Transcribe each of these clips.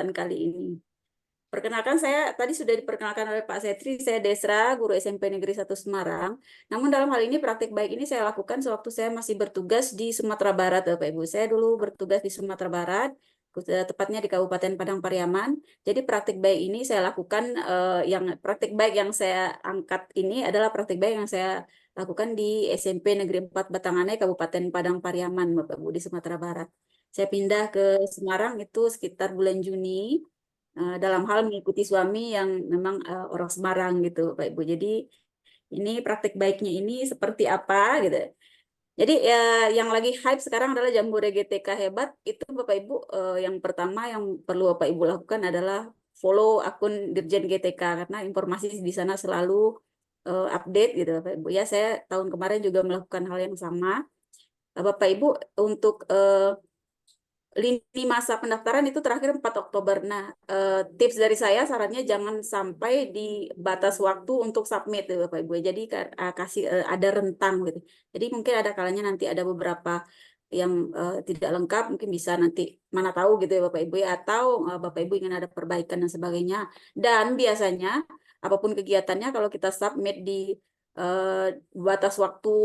pertemuan kali ini. Perkenalkan, saya tadi sudah diperkenalkan oleh Pak Setri, saya Desra, guru SMP Negeri 1 Semarang. Namun dalam hal ini praktik baik ini saya lakukan sewaktu saya masih bertugas di Sumatera Barat, Bapak Ibu. Saya dulu bertugas di Sumatera Barat, tepatnya di Kabupaten Padang Pariaman. Jadi praktik baik ini saya lakukan, praktik baik yang saya angkat ini adalah praktik baik yang saya lakukan di SMP Negeri 4 Batanganai, Kabupaten Padang Pariaman, Bapak Ibu, di Sumatera Barat. Saya pindah ke Semarang itu sekitar bulan Juni, dalam hal mengikuti suami yang memang orang Semarang gitu, Pak Ibu. Jadi ini praktik baiknya ini seperti apa gitu. Jadi yang lagi hype sekarang adalah Jambore GTK hebat. Itu Bapak Ibu, yang pertama yang perlu Bapak Ibu lakukan adalah follow akun Dirjen GTK karena informasi di sana selalu update gitu, Bapak Ibu. Ya, saya tahun kemarin juga melakukan hal yang sama. Bapak Ibu, untuk lini masa pendaftaran itu terakhir 4 Oktober. Nah, tips dari saya, sarannya jangan sampai di batas waktu untuk submit, ya, Bapak Ibu. Jadi kasih ada rentang gitu. Jadi mungkin ada kalanya nanti ada beberapa yang tidak lengkap, mungkin bisa nanti mana tahu gitu ya Bapak Ibu ya, atau Bapak Ibu ingin ada perbaikan dan sebagainya. Dan biasanya apapun kegiatannya kalau kita submit di eh, batas waktu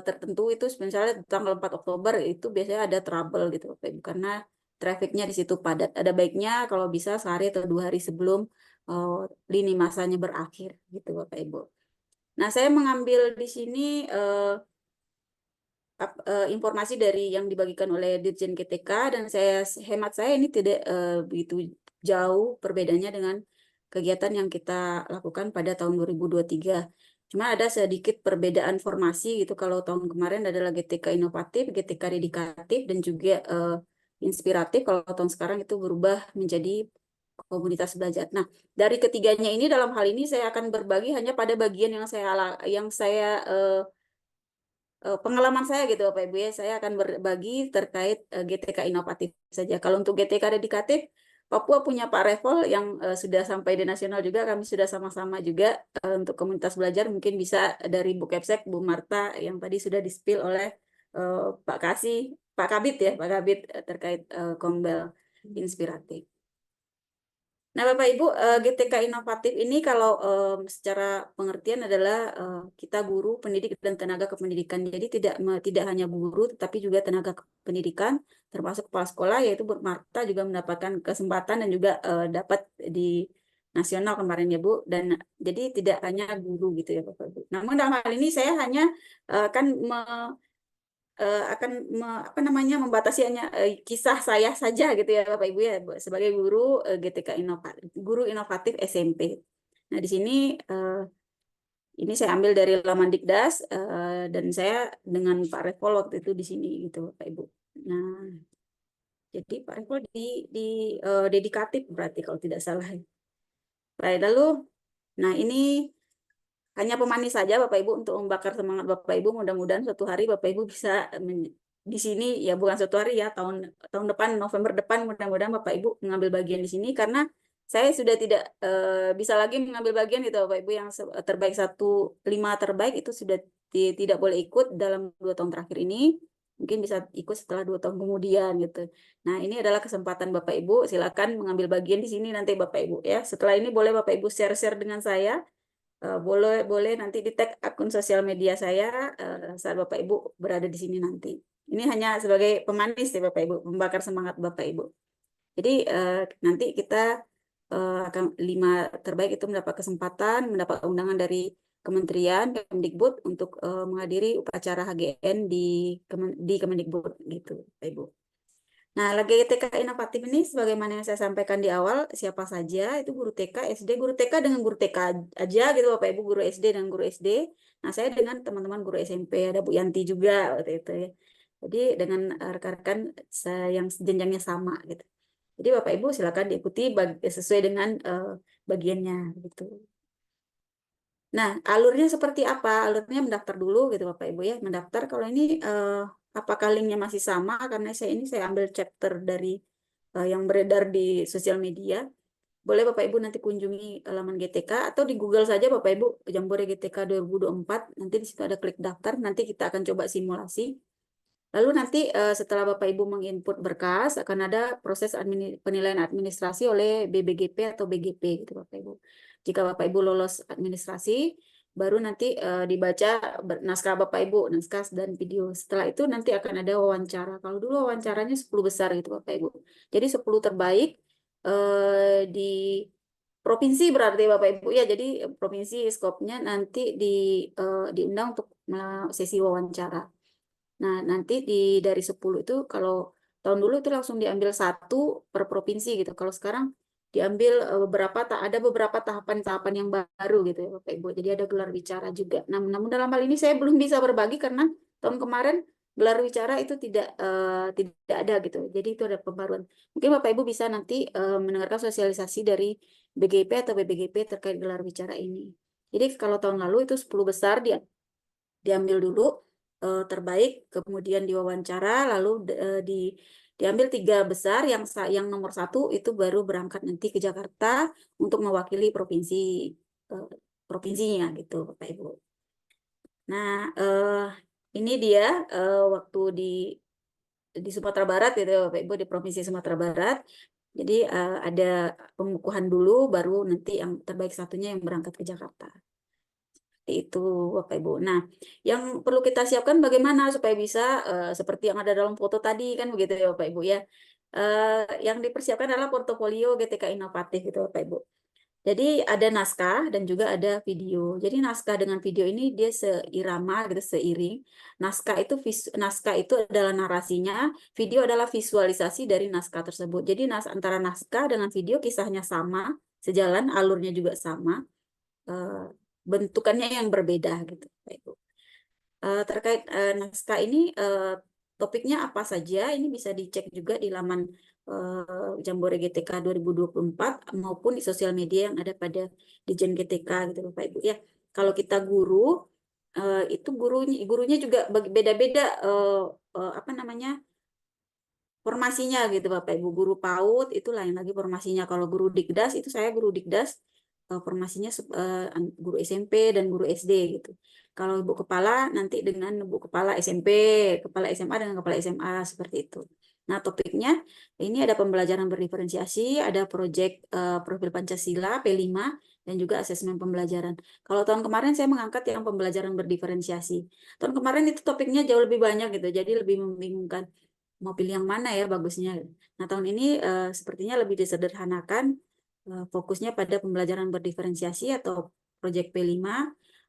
tertentu itu misalnya tanggal 4 Oktober itu biasanya ada trouble gitu Bapak Ibu karena trafficnya di situ padat. Ada baiknya kalau bisa sehari atau 2 hari sebelum eh, lini masanya berakhir gitu Bapak Ibu. Nah, saya mengambil di sini informasi dari yang dibagikan oleh Dirjen GTK dan hemat saya ini tidak begitu jauh perbedaannya dengan kegiatan yang kita lakukan pada tahun 2023. Cuma ada sedikit perbedaan formasi gitu. Kalau tahun kemarin adalah GTK inovatif, GTK dedikatif, dan juga inspiratif. Kalau tahun sekarang itu berubah menjadi komunitas belajar. Nah, dari ketiganya ini dalam hal ini saya akan berbagi hanya pada bagian yang saya pengalaman saya gitu Bapak Ibu ya, saya akan berbagi terkait GTK inovatif saja. Kalau untuk GTK dedikatif, Papua punya Pak Revol yang sudah sampai di nasional juga, kami sudah sama-sama juga untuk komunitas belajar, mungkin bisa dari Bu Kepsek, Bu Marta yang tadi sudah di-spill oleh Pak Kasih, Pak Kabit ya, Pak Kabit terkait Kombel inspiratif. Nah, Bapak Ibu, GTK inovatif ini kalau secara pengertian adalah kita guru, pendidik, dan tenaga kependidikan. Jadi tidak hanya guru, tetapi juga tenaga kependidikan, termasuk kepala sekolah, yaitu Bu Marta juga mendapatkan kesempatan dan juga dapat di nasional kemarin ya Bu. Dan jadi tidak hanya guru gitu ya Bapak Ibu. Namun dalam hal ini saya hanya akan apa namanya membatasi hanya kisah saya saja gitu ya Bapak Ibu ya sebagai guru GTK guru inovatif SMP. Nah, di sini ini saya ambil dari laman Dikdas dan saya dengan Pak Revol waktu itu di sini gitu Bapak Ibu. Nah, jadi Pak Revol di dedikatif berarti kalau tidak salah. Baik, lalu nah ini hanya pemanis saja Bapak Ibu untuk membakar semangat Bapak Ibu. Mudah-mudahan suatu hari Bapak Ibu bisa di sini ya, bukan suatu hari ya, tahun tahun depan, November depan, mudah-mudahan Bapak Ibu mengambil bagian di sini karena saya sudah tidak bisa lagi mengambil bagian gitu Bapak Ibu yang terbaik 5 terbaik itu sudah tidak boleh ikut dalam 2 tahun terakhir ini. Mungkin bisa ikut setelah 2 tahun kemudian gitu. Nah, ini adalah kesempatan Bapak Ibu. Silakan mengambil bagian di sini nanti Bapak Ibu ya. Setelah ini boleh Bapak Ibu share-share dengan saya. Boleh nanti di tag akun sosial media saya saat Bapak Ibu berada di sini nanti. Ini hanya sebagai pemanis ya Bapak Ibu, membakar semangat Bapak Ibu. Jadi nanti kita akan 5 terbaik itu mendapat kesempatan, mendapat undangan dari Kementerian Kemdikbud untuk menghadiri upacara HGN di Kemendikbud gitu, Bapak Ibu. Nah, lagi TK inovatif ini sebagaimana yang saya sampaikan di awal, siapa saja itu guru TK, SD, guru TK dengan guru TK aja gitu Bapak Ibu, guru SD dan guru SD. Nah, saya dengan teman-teman guru SMP, ada Bu Yanti juga waktu itu ya. Jadi dengan rekan-rekan yang jenjangnya sama gitu. Jadi Bapak Ibu silakan diikuti sesuai dengan bagiannya gitu. Nah, alurnya seperti apa? Alurnya mendaftar dulu gitu Bapak Ibu ya. Mendaftar kalau ini apakah linknya masih sama? Karena saya ambil chapter dari yang beredar di sosial media. Boleh Bapak Ibu nanti kunjungi laman GTK atau di Google saja Bapak Ibu Jambore GTK 2024. Nanti di situ ada klik daftar. Nanti kita akan coba simulasi. Lalu nanti setelah Bapak Ibu menginput berkas akan ada proses penilaian administrasi oleh BBGP atau BGP gitu Bapak Ibu. Jika Bapak Ibu lolos administrasi, baru nanti dibaca naskah Bapak Ibu, naskah dan video. Setelah itu nanti akan ada wawancara. Kalau dulu wawancaranya 10 besar gitu Bapak Ibu. Jadi 10 terbaik di provinsi berarti Bapak Ibu ya. Jadi provinsi skopnya nanti diundang untuk sesi wawancara. Nah, nanti dari 10 itu kalau tahun dulu itu langsung diambil satu per provinsi gitu. Kalau sekarang diambil ada beberapa tahapan-tahapan yang baru gitu ya Bapak Ibu. Jadi ada gelar bicara juga. Namun dalam hal ini saya belum bisa berbagi karena tahun kemarin gelar bicara itu tidak ada gitu. Jadi itu ada pembaruan. Mungkin Bapak Ibu bisa nanti mendengarkan sosialisasi dari BGP atau BBGP terkait gelar bicara ini. Jadi kalau tahun lalu itu 10 besar diambil dulu terbaik, kemudian diwawancara, lalu diambil 3 besar, yang nomor 1 itu baru berangkat nanti ke Jakarta untuk mewakili provinsinya gitu, Bapak Ibu. Nah, ini dia waktu di Sumatera Barat gitu, Bapak Ibu, di provinsi Sumatera Barat. Jadi ada pengukuhan dulu, baru nanti yang terbaik satunya yang berangkat ke Jakarta. Itu Bapak Ibu. Nah, yang perlu kita siapkan bagaimana supaya bisa seperti yang ada dalam foto tadi kan begitu ya Bapak Ibu ya. Yang dipersiapkan adalah portofolio GTK inovatif itu Bapak Ibu. Jadi ada naskah dan juga ada video. Jadi naskah dengan video ini dia seirama gitu, seiring. Naskah itu adalah narasinya, video adalah visualisasi dari naskah tersebut. Jadi antara naskah dengan video kisahnya sama, sejalan, alurnya juga sama, bentukannya yang berbeda gitu, Pak Ibu. Terkait naskah ini topiknya apa saja, ini bisa dicek juga di laman Jambore GTK 2024 maupun di sosial media yang ada pada Dijen GTK gitu Bapak Ibu ya. Kalau kita guru itu gurunya juga beda-beda apa namanya formasinya gitu Bapak Ibu. Guru PAUD itu lain lagi formasinya. Kalau guru Dikdas itu saya guru Dikdas formasinya guru SMP dan guru SD gitu. Kalau ibu kepala nanti dengan ibu kepala SMP, kepala SMA dengan kepala SMA seperti itu. Nah, topiknya ini ada pembelajaran berdiferensiasi, ada proyek profil Pancasila P5 dan juga asesmen pembelajaran. Kalau tahun kemarin saya mengangkat yang pembelajaran berdiferensiasi. Tahun kemarin itu topiknya jauh lebih banyak gitu, jadi lebih membingungkan mau pilih yang mana ya bagusnya. Nah, tahun ini sepertinya lebih disederhanakan, fokusnya pada pembelajaran berdiferensiasi atau proyek P5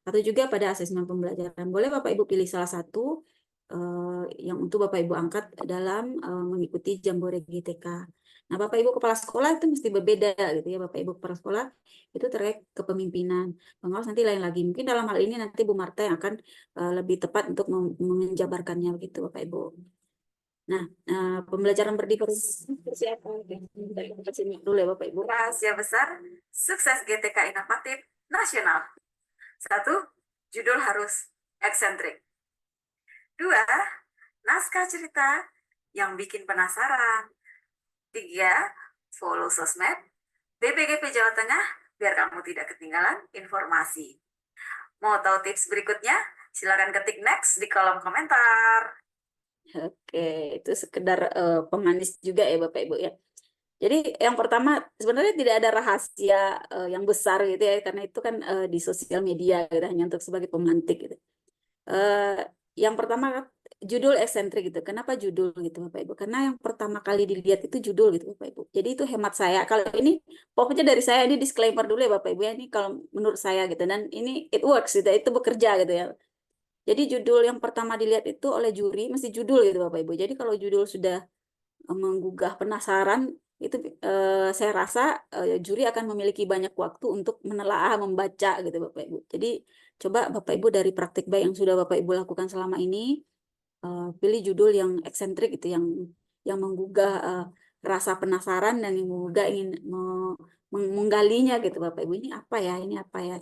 atau juga pada asesmen pembelajaran. Boleh Bapak Ibu pilih salah satu yang untuk Bapak Ibu angkat dalam mengikuti Jambore GTK. Nah, Bapak Ibu kepala sekolah itu mesti berbeda gitu ya. Bapak Ibu kepala sekolah itu terkait kepemimpinan. Pengawas nanti lain lagi. Mungkin dalam hal ini nanti Bu Marta yang akan lebih tepat untuk menjabarkannya begitu Bapak Ibu. Nah, pembelajaran berdiversitas apa? Dulu ya Bapak Ibu. Rahasia besar sukses GTK inovatif nasional. 1. Judul harus eksentrik. 2. Naskah cerita yang bikin penasaran. 3. Follow sosmed BPGP Jawa Tengah biar kamu tidak ketinggalan informasi. Mau tahu tips berikutnya? Silakan ketik next di kolom komentar. Oke, itu sekedar pemanis juga ya Bapak Ibu ya. Jadi yang pertama sebenarnya tidak ada rahasia yang besar gitu ya, karena itu kan di sosial media gitu, hanya untuk sebagai pemantik gitu. Yang pertama judul eksentrik gitu. Kenapa judul gitu Bapak Ibu? Karena yang pertama kali dilihat itu judul gitu Bapak Ibu. Jadi itu hemat saya. Kalau ini pokoknya dari saya, ini disclaimer dulu ya Bapak Ibu ya. Ini kalau menurut saya gitu, dan ini it works gitu, itu bekerja gitu ya. Jadi judul yang pertama dilihat itu oleh juri mesti judul gitu Bapak Ibu. Jadi kalau judul sudah menggugah penasaran itu saya rasa juri akan memiliki banyak waktu untuk menelaah, membaca gitu Bapak Ibu. Jadi coba Bapak Ibu dari praktik baik yang sudah Bapak Ibu lakukan selama ini, pilih judul yang eksentrik gitu, yang menggugah rasa penasaran dan yang menggugah ingin menggalinya gitu Bapak Ibu, ini apa ya,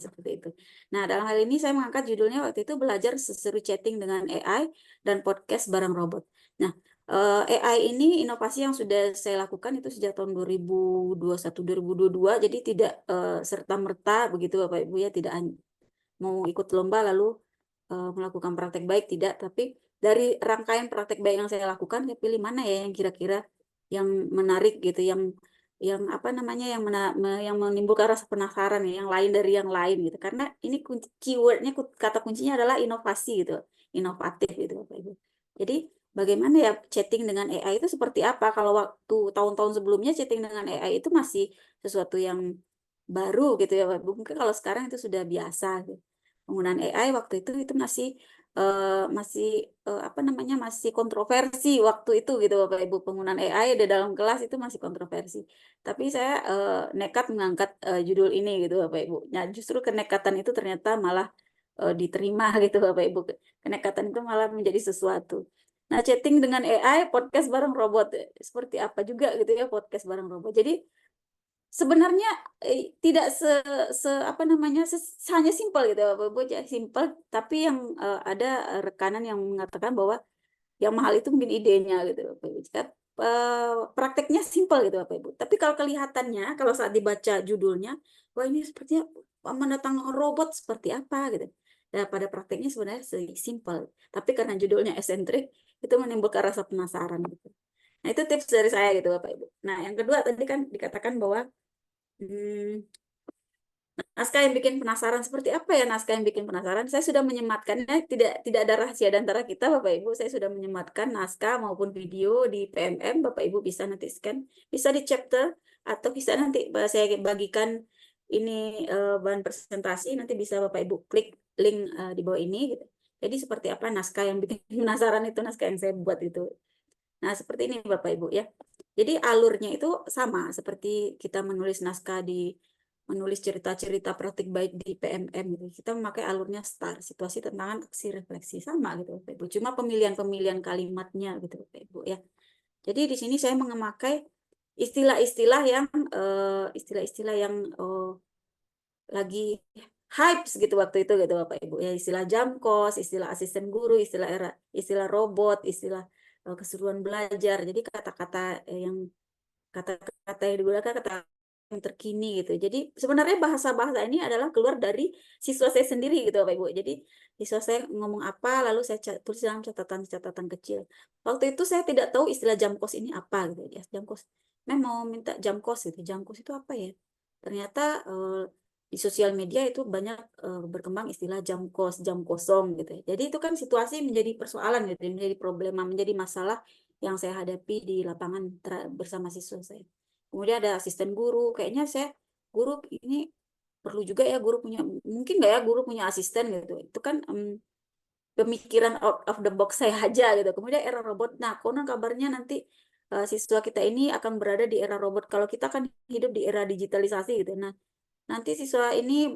seperti itu. Nah, dalam hal ini saya mengangkat judulnya waktu itu belajar seseru chatting dengan AI dan podcast bareng robot. Nah, AI ini inovasi yang sudah saya lakukan itu sejak tahun 2021-2022, jadi tidak serta-merta begitu Bapak Ibu ya, tidak mau ikut lomba lalu melakukan praktek baik, tidak, tapi dari rangkaian praktek baik yang saya lakukan, saya pilih mana ya yang kira-kira yang menarik gitu, yang apa namanya, yang menimbulkan rasa penasaran ya, yang lain dari yang lain gitu. Karena ini keywordnya, kata kuncinya adalah inovasi gitu, inovatif gitu Bapak Ibu. Jadi bagaimana ya chatting dengan AI itu seperti apa? Kalau waktu tahun-tahun sebelumnya chatting dengan AI itu masih sesuatu yang baru gitu ya Bapak Ibu. Mungkin kalau sekarang itu sudah biasa gitu. Penggunaan AI waktu itu masih apa namanya, masih kontroversi waktu itu gitu Bapak Ibu. Penggunaan AI di dalam kelas itu masih kontroversi. Tapi saya nekat mengangkat judul ini gitu Bapak Ibu. Nah, justru kenekatan itu ternyata malah diterima gitu Bapak Ibu. Kenekatan itu malah menjadi sesuatu. Nah, chatting dengan AI, podcast bareng robot, seperti apa juga gitu ya podcast bareng robot. Jadi sebenarnya tidak apa namanya, hanya simpel gitu ya Bapak Ibu, simpel, tapi yang ada rekanan yang mengatakan bahwa yang mahal itu mungkin idenya gitu Bapak Ibu. Prakteknya simpel gitu Bapak Ibu. Tapi kalau kelihatannya, kalau saat dibaca judulnya, wah ini sepertinya mendatangkan robot seperti apa gitu. Nah, pada prakteknya sebenarnya simpel. Tapi karena judulnya esentrik, itu menimbulkan rasa penasaran gitu. Nah, itu tips dari saya gitu Bapak Ibu. Nah, yang kedua tadi kan dikatakan bahwa naskah yang bikin penasaran, seperti apa ya naskah yang bikin penasaran? Saya sudah menyematkannya, tidak ada rahasia di antara kita Bapak Ibu. Saya sudah menyematkan naskah maupun video di PMM. Bapak Ibu bisa nanti scan, bisa di chapter, atau bisa nanti saya bagikan ini bahan presentasi, nanti bisa Bapak Ibu klik link di bawah ini gitu. Jadi seperti apa naskah yang bikin penasaran, itu naskah yang saya buat itu. Nah, seperti ini Bapak Ibu ya. Jadi alurnya itu sama seperti kita menulis cerita-cerita praktik baik di PMM gitu. Kita memakai alurnya STAR, situasi, tantangan, aksi, refleksi, sama gitu Bapak Ibu. Cuma pemilihan-pemilihan kalimatnya gitu Bapak Ibu ya. Jadi di sini saya memakai istilah-istilah yang istilah-istilah yang lagi hype gitu waktu itu gitu Bapak Ibu ya, istilah jam kos, istilah asisten guru, istilah robot, istilah keseruan belajar. Jadi kata-kata yang digunakan kata yang terkini gitu. Jadi sebenarnya bahasa-bahasa ini adalah keluar dari siswa saya sendiri gitu Bapak Ibu. Jadi siswa saya ngomong apa lalu saya tulis dalam catatan-catatan kecil. Waktu itu saya tidak tahu istilah jam kos ini apa gitu ya. Jam kos. Memang mau minta jam kos gitu. Jam kos itu apa ya? Ternyata di sosial media itu banyak berkembang istilah jam kos, jam kosong gitu ya. Jadi itu kan situasi menjadi persoalan gitu, menjadi problema, menjadi masalah yang saya hadapi di lapangan bersama siswa saya. Kemudian ada asisten guru, kayaknya guru ini perlu juga ya guru punya, mungkin nggak ya guru punya asisten gitu. Itu kan pemikiran out of the box saya aja gitu. Kemudian era robot, nah konon kabarnya nanti siswa kita ini akan berada di era robot. Kalau kita kan hidup di era digitalisasi gitu. Nah, nanti siswa ini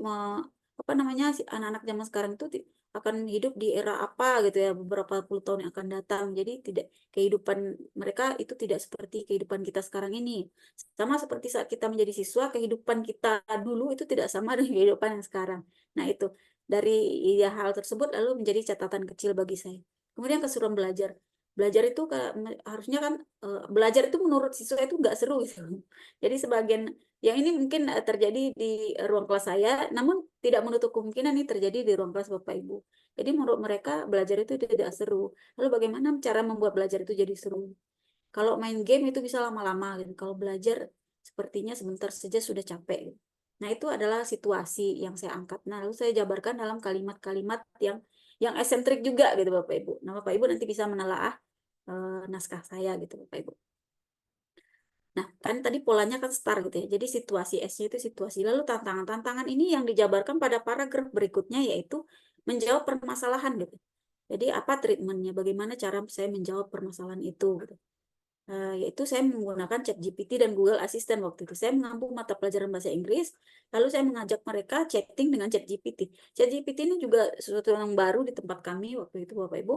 apa namanya, anak-anak zaman sekarang itu akan hidup di era apa gitu ya, beberapa puluh tahun yang akan datang. Jadi tidak, kehidupan mereka itu tidak seperti kehidupan kita sekarang ini. Sama seperti saat kita menjadi siswa, kehidupan kita dulu itu tidak sama dengan kehidupan yang sekarang. Nah, itu dari ya, hal tersebut lalu menjadi catatan kecil bagi saya. Kemudian keseruan belajar. Belajar itu harusnya kan belajar itu menurut siswa itu nggak seru gitu. Jadi sebagian yang ini mungkin terjadi di ruang kelas saya, namun tidak menutup kemungkinan ini terjadi di ruang kelas Bapak Ibu. Jadi menurut mereka belajar itu tidak seru. Lalu bagaimana cara membuat belajar itu jadi seru? Kalau main game itu bisa lama-lama gitu. Kalau belajar sepertinya sebentar saja sudah capek gitu. Nah, itu adalah situasi yang saya angkat. Nah, lalu saya jabarkan dalam kalimat-kalimat yang esentrik juga gitu Bapak Ibu. Nah, Bapak Ibu nanti bisa menelaah naskah saya gitu Bapak Ibu. Nah, kan tadi polanya kan STAR gitu ya. Jadi situasi S-nya itu situasi. Lalu tantangan-tantangan ini yang dijabarkan pada paragraf berikutnya yaitu menjawab permasalahan gitu. Jadi apa treatmentnya? Bagaimana cara saya menjawab permasalahan itu gitu. Yaitu saya menggunakan ChatGPT dan Google Assistant waktu itu. Saya mengambil mata pelajaran bahasa Inggris, lalu saya mengajak mereka chatting dengan ChatGPT. ChatGPT ini juga sesuatu yang baru di tempat kami waktu itu Bapak Ibu.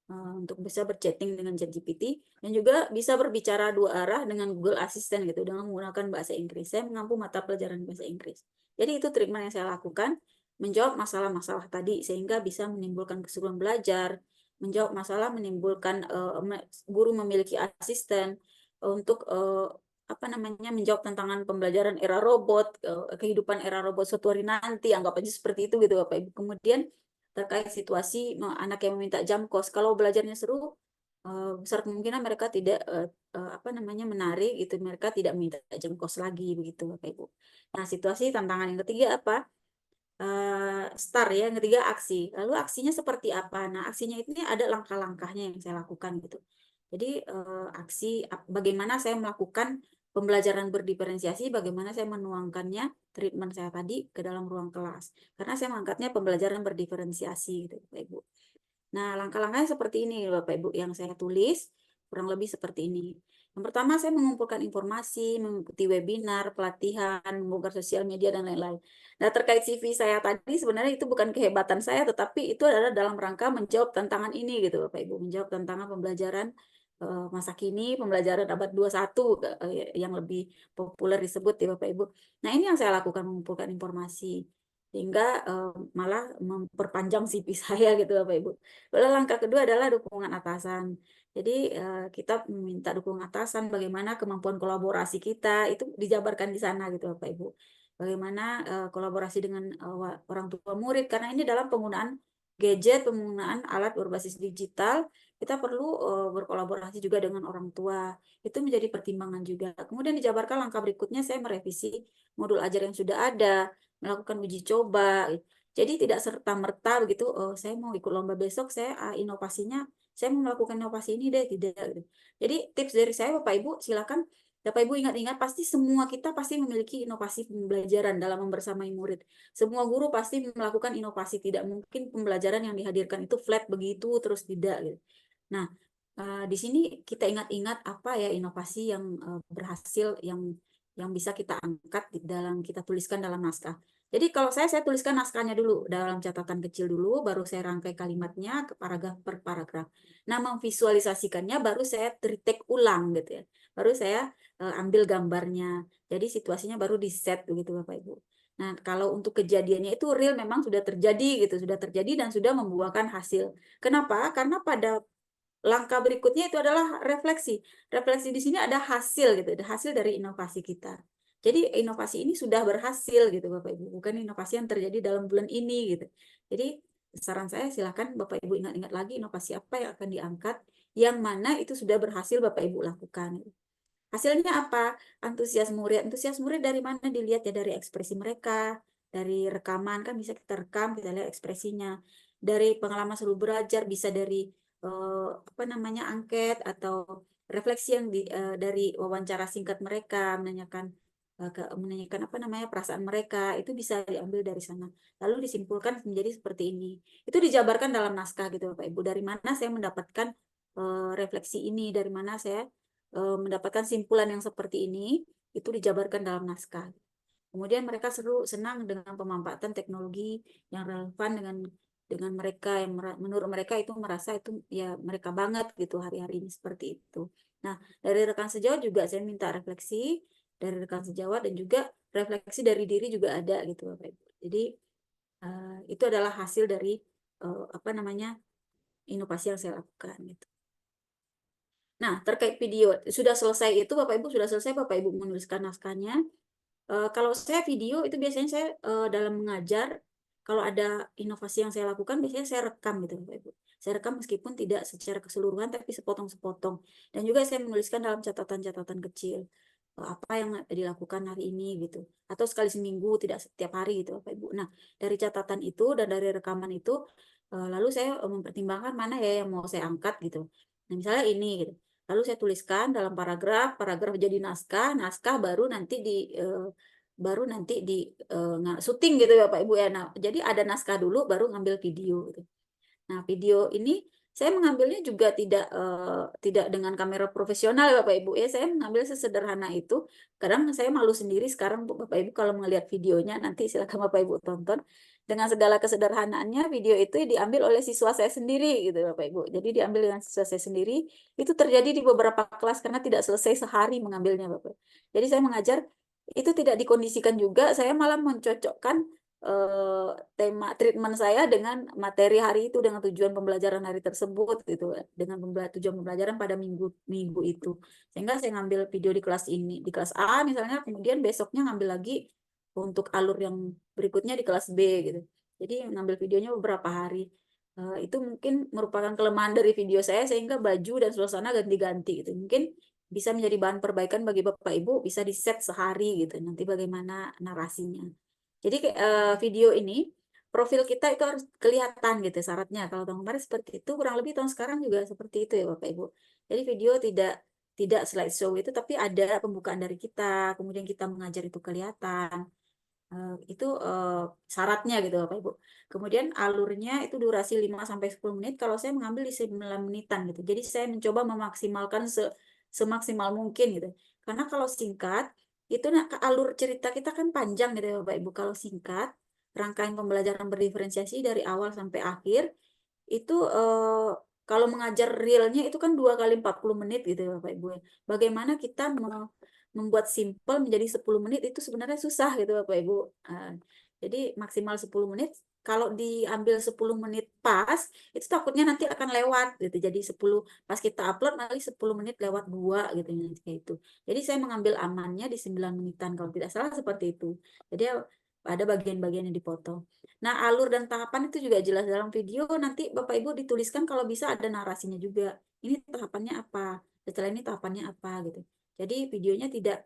Untuk bisa berchatting dengan ChatGPT dan juga bisa berbicara dua arah dengan Google Assistant gitu dengan menggunakan bahasa Inggris. Saya mengampu mata pelajaran bahasa Inggris. Jadi itu treatment yang saya lakukan, menjawab masalah-masalah tadi sehingga bisa menimbulkan keseruan belajar, menjawab masalah menimbulkan guru memiliki asisten untuk apa namanya, menjawab tantangan pembelajaran era robot, kehidupan era robot suatu hari nanti, anggap aja seperti itu gitu Bapak Ibu. Kemudian terkait situasi anak yang meminta jam kos. Kalau belajarnya seru, besar kemungkinan mereka tidak apa namanya menarik itu, mereka tidak minta jam kos lagi begitu Bapak Ibu. Nah, situasi tantangan yang ketiga apa? Start ya, yang ketiga aksi. Lalu aksinya seperti apa? Nah, aksinya ini ada langkah-langkahnya yang saya lakukan gitu. Jadi aksi bagaimana saya melakukan pembelajaran berdiferensiasi, bagaimana saya menuangkannya treatment saya tadi ke dalam ruang kelas. Karena saya mengangkatnya pembelajaran berdiferensiasi gitu, Bapak Ibu. Nah, langkah-langkahnya seperti ini Bapak Ibu yang saya tulis, kurang lebih seperti ini. Yang pertama, saya mengumpulkan informasi, mengikuti webinar, pelatihan, membongkar sosial media, dan lain-lain. Nah, terkait CV saya tadi, sebenarnya itu bukan kehebatan saya, tetapi itu adalah dalam rangka menjawab tantangan ini, gitu Bapak Ibu. Menjawab tantangan pembelajaran masa kini, pembelajaran abad 21, yang lebih populer disebut ya Bapak Ibu. Nah, ini yang saya lakukan, mengumpulkan informasi. Sehingga malah memperpanjang CV saya gitu Bapak Ibu. Lalu langkah kedua adalah dukungan atasan. Jadi kita meminta dukungan atasan, bagaimana kemampuan kolaborasi kita itu dijabarkan di sana gitu Bapak Ibu. Bagaimana kolaborasi dengan orang tua murid, karena ini dalam penggunaan gadget, penggunaan alat berbasis digital, kita perlu berkolaborasi juga dengan orang tua. Itu menjadi pertimbangan juga. Kemudian dijabarkan langkah berikutnya, saya merevisi modul ajar yang sudah ada, melakukan uji coba. Jadi tidak serta-merta begitu, oh, saya mau ikut lomba besok, saya inovasinya, saya mau melakukan inovasi ini deh, tidak. Gitu. Jadi tips dari saya Bapak Ibu, silakan Bapak Ibu ingat-ingat, pasti semua kita pasti memiliki inovasi pembelajaran dalam membersamai murid. Semua guru pasti melakukan inovasi, tidak mungkin pembelajaran yang dihadirkan itu flat begitu, terus tidak. Gitu. Nah, di sini kita ingat-ingat apa ya inovasi yang berhasil, yang bisa kita angkat dalam, kita tuliskan dalam naskah. Jadi kalau saya tuliskan naskahnya dulu dalam catatan kecil dulu, baru saya rangkai kalimatnya ke paragraf per paragraf. Nah, memvisualisasikannya baru saya retake ulang gitu ya. Baru saya ambil gambarnya. Jadi situasinya baru di set begitu Bapak Ibu. Nah, kalau untuk kejadiannya itu real, memang sudah terjadi gitu, sudah terjadi dan sudah membuahkan hasil. Kenapa? Karena pada langkah berikutnya itu adalah refleksi. Refleksi di sini ada hasil gitu, ada hasil dari inovasi kita. Jadi inovasi ini sudah berhasil gitu Bapak Ibu, bukan inovasi yang terjadi dalam bulan ini gitu. Jadi saran saya silakan Bapak Ibu ingat-ingat lagi inovasi apa yang akan diangkat, yang mana itu sudah berhasil Bapak Ibu lakukan. Hasilnya apa? Antusias murid. Antusias murid dari mana dilihat ya? Dari ekspresi mereka, dari rekaman kan bisa kita rekam, kita lihat ekspresinya. Dari pengalaman seru belajar, bisa dari apa namanya angket atau refleksi yang dari wawancara singkat mereka, menanyakan apa namanya perasaan mereka, itu bisa diambil dari sana. Lalu disimpulkan menjadi seperti ini. Itu dijabarkan dalam naskah gitu Bapak Ibu. Dari mana saya mendapatkan refleksi ini, dari mana saya mendapatkan simpulan yang seperti ini, itu dijabarkan dalam naskah. Kemudian mereka senang dengan pemanfaatan teknologi yang relevan dengan mereka, yang menurut mereka itu merasa itu ya mereka banget gitu hari-hari ini seperti itu. Nah, dari rekan sejawat juga saya minta refleksi dari rekan sejawat, dan juga refleksi dari diri juga ada gitu Bapak Ibu. Jadi itu adalah hasil dari apa namanya inovasi yang saya lakukan gitu. Nah, terkait video, sudah selesai itu Bapak Ibu, sudah selesai Bapak Ibu menuliskan naskahnya. Kalau saya video itu biasanya saya dalam mengajar, kalau ada inovasi yang saya lakukan biasanya saya rekam gitu Bapak Ibu. Saya rekam meskipun tidak secara keseluruhan tapi sepotong-sepotong. Dan juga saya menuliskan dalam catatan-catatan kecil apa yang dilakukan hari ini gitu. Atau sekali seminggu, tidak setiap hari gitu Bapak Ibu. Nah, dari catatan itu dan dari rekaman itu lalu saya mempertimbangkan mana ya yang mau saya angkat gitu. Nah, misalnya ini gitu. Lalu saya tuliskan dalam paragraf, paragraf jadi naskah, naskah baru nanti di syuting gitu ya Bapak Ibu ya. Nah, jadi ada naskah dulu baru ngambil video gitu. Nah, video ini saya mengambilnya juga tidak dengan kamera profesional ya Bapak Ibu ya. Saya mengambil sesederhana itu. Kadang saya malu sendiri sekarang Bapak Ibu kalau melihat videonya, nanti silakan Bapak Ibu tonton. Dengan segala kesederhanaannya, video itu diambil oleh siswa saya sendiri gitu Bapak Ibu. Jadi diambil dengan siswa saya sendiri. Itu terjadi di beberapa kelas karena tidak selesai sehari mengambilnya Bapak. Jadi saya mengajar itu tidak dikondisikan juga, saya malah mencocokkan tema treatment saya dengan materi hari itu, dengan tujuan pembelajaran hari tersebut gitu, dengan tujuan pembelajaran pada minggu itu. Sehingga saya ngambil video di kelas ini, di kelas A misalnya, kemudian besoknya ngambil lagi untuk alur yang berikutnya di kelas B gitu. Jadi ngambil videonya beberapa hari. Itu mungkin merupakan kelemahan dari video saya sehingga baju dan suasana ganti-ganti gitu. Mungkin bisa menjadi bahan perbaikan bagi Bapak Ibu, bisa di-set sehari gitu. Nanti bagaimana narasinya. Jadi video ini profil kita itu harus kelihatan gitu syaratnya. Kalau tahun kemarin seperti itu, kurang lebih tahun sekarang juga seperti itu ya Bapak Ibu. Jadi video tidak slideshow itu, tapi ada pembukaan dari kita, kemudian kita mengajar itu kelihatan. Itu syaratnya gitu Bapak Ibu. Kemudian alurnya itu durasi 5-10 menit, kalau saya mengambil di 9 menitan gitu. Jadi saya mencoba memaksimalkan semaksimal mungkin gitu. Karena kalau singkat, itu alur cerita kita kan panjang gitu ya Bapak Ibu. Kalau singkat, rangkaian pembelajaran berdiferensiasi dari awal sampai akhir, itu kalau mengajar realnya itu kan 2 kali 40 menit gitu ya Bapak Ibu ya. Bagaimana kita membuat simple menjadi 10 menit itu sebenarnya susah gitu Bapak Ibu. Jadi maksimal 10 menit, kalau diambil 10 menit pas, itu takutnya nanti akan lewat gitu. Jadi 10 pas kita upload nanti 10 menit lewat 2 gitu nanti kayak itu. Jadi saya mengambil amannya di 9 menitan kalau tidak salah seperti itu. Jadi ada bagian-bagian yang dipotong. Nah, alur dan tahapan itu juga jelas dalam video. Nanti Bapak Ibu dituliskan kalau bisa ada narasinya juga. Ini tahapannya apa? Setelah ini tahapannya apa gitu. Jadi videonya tidak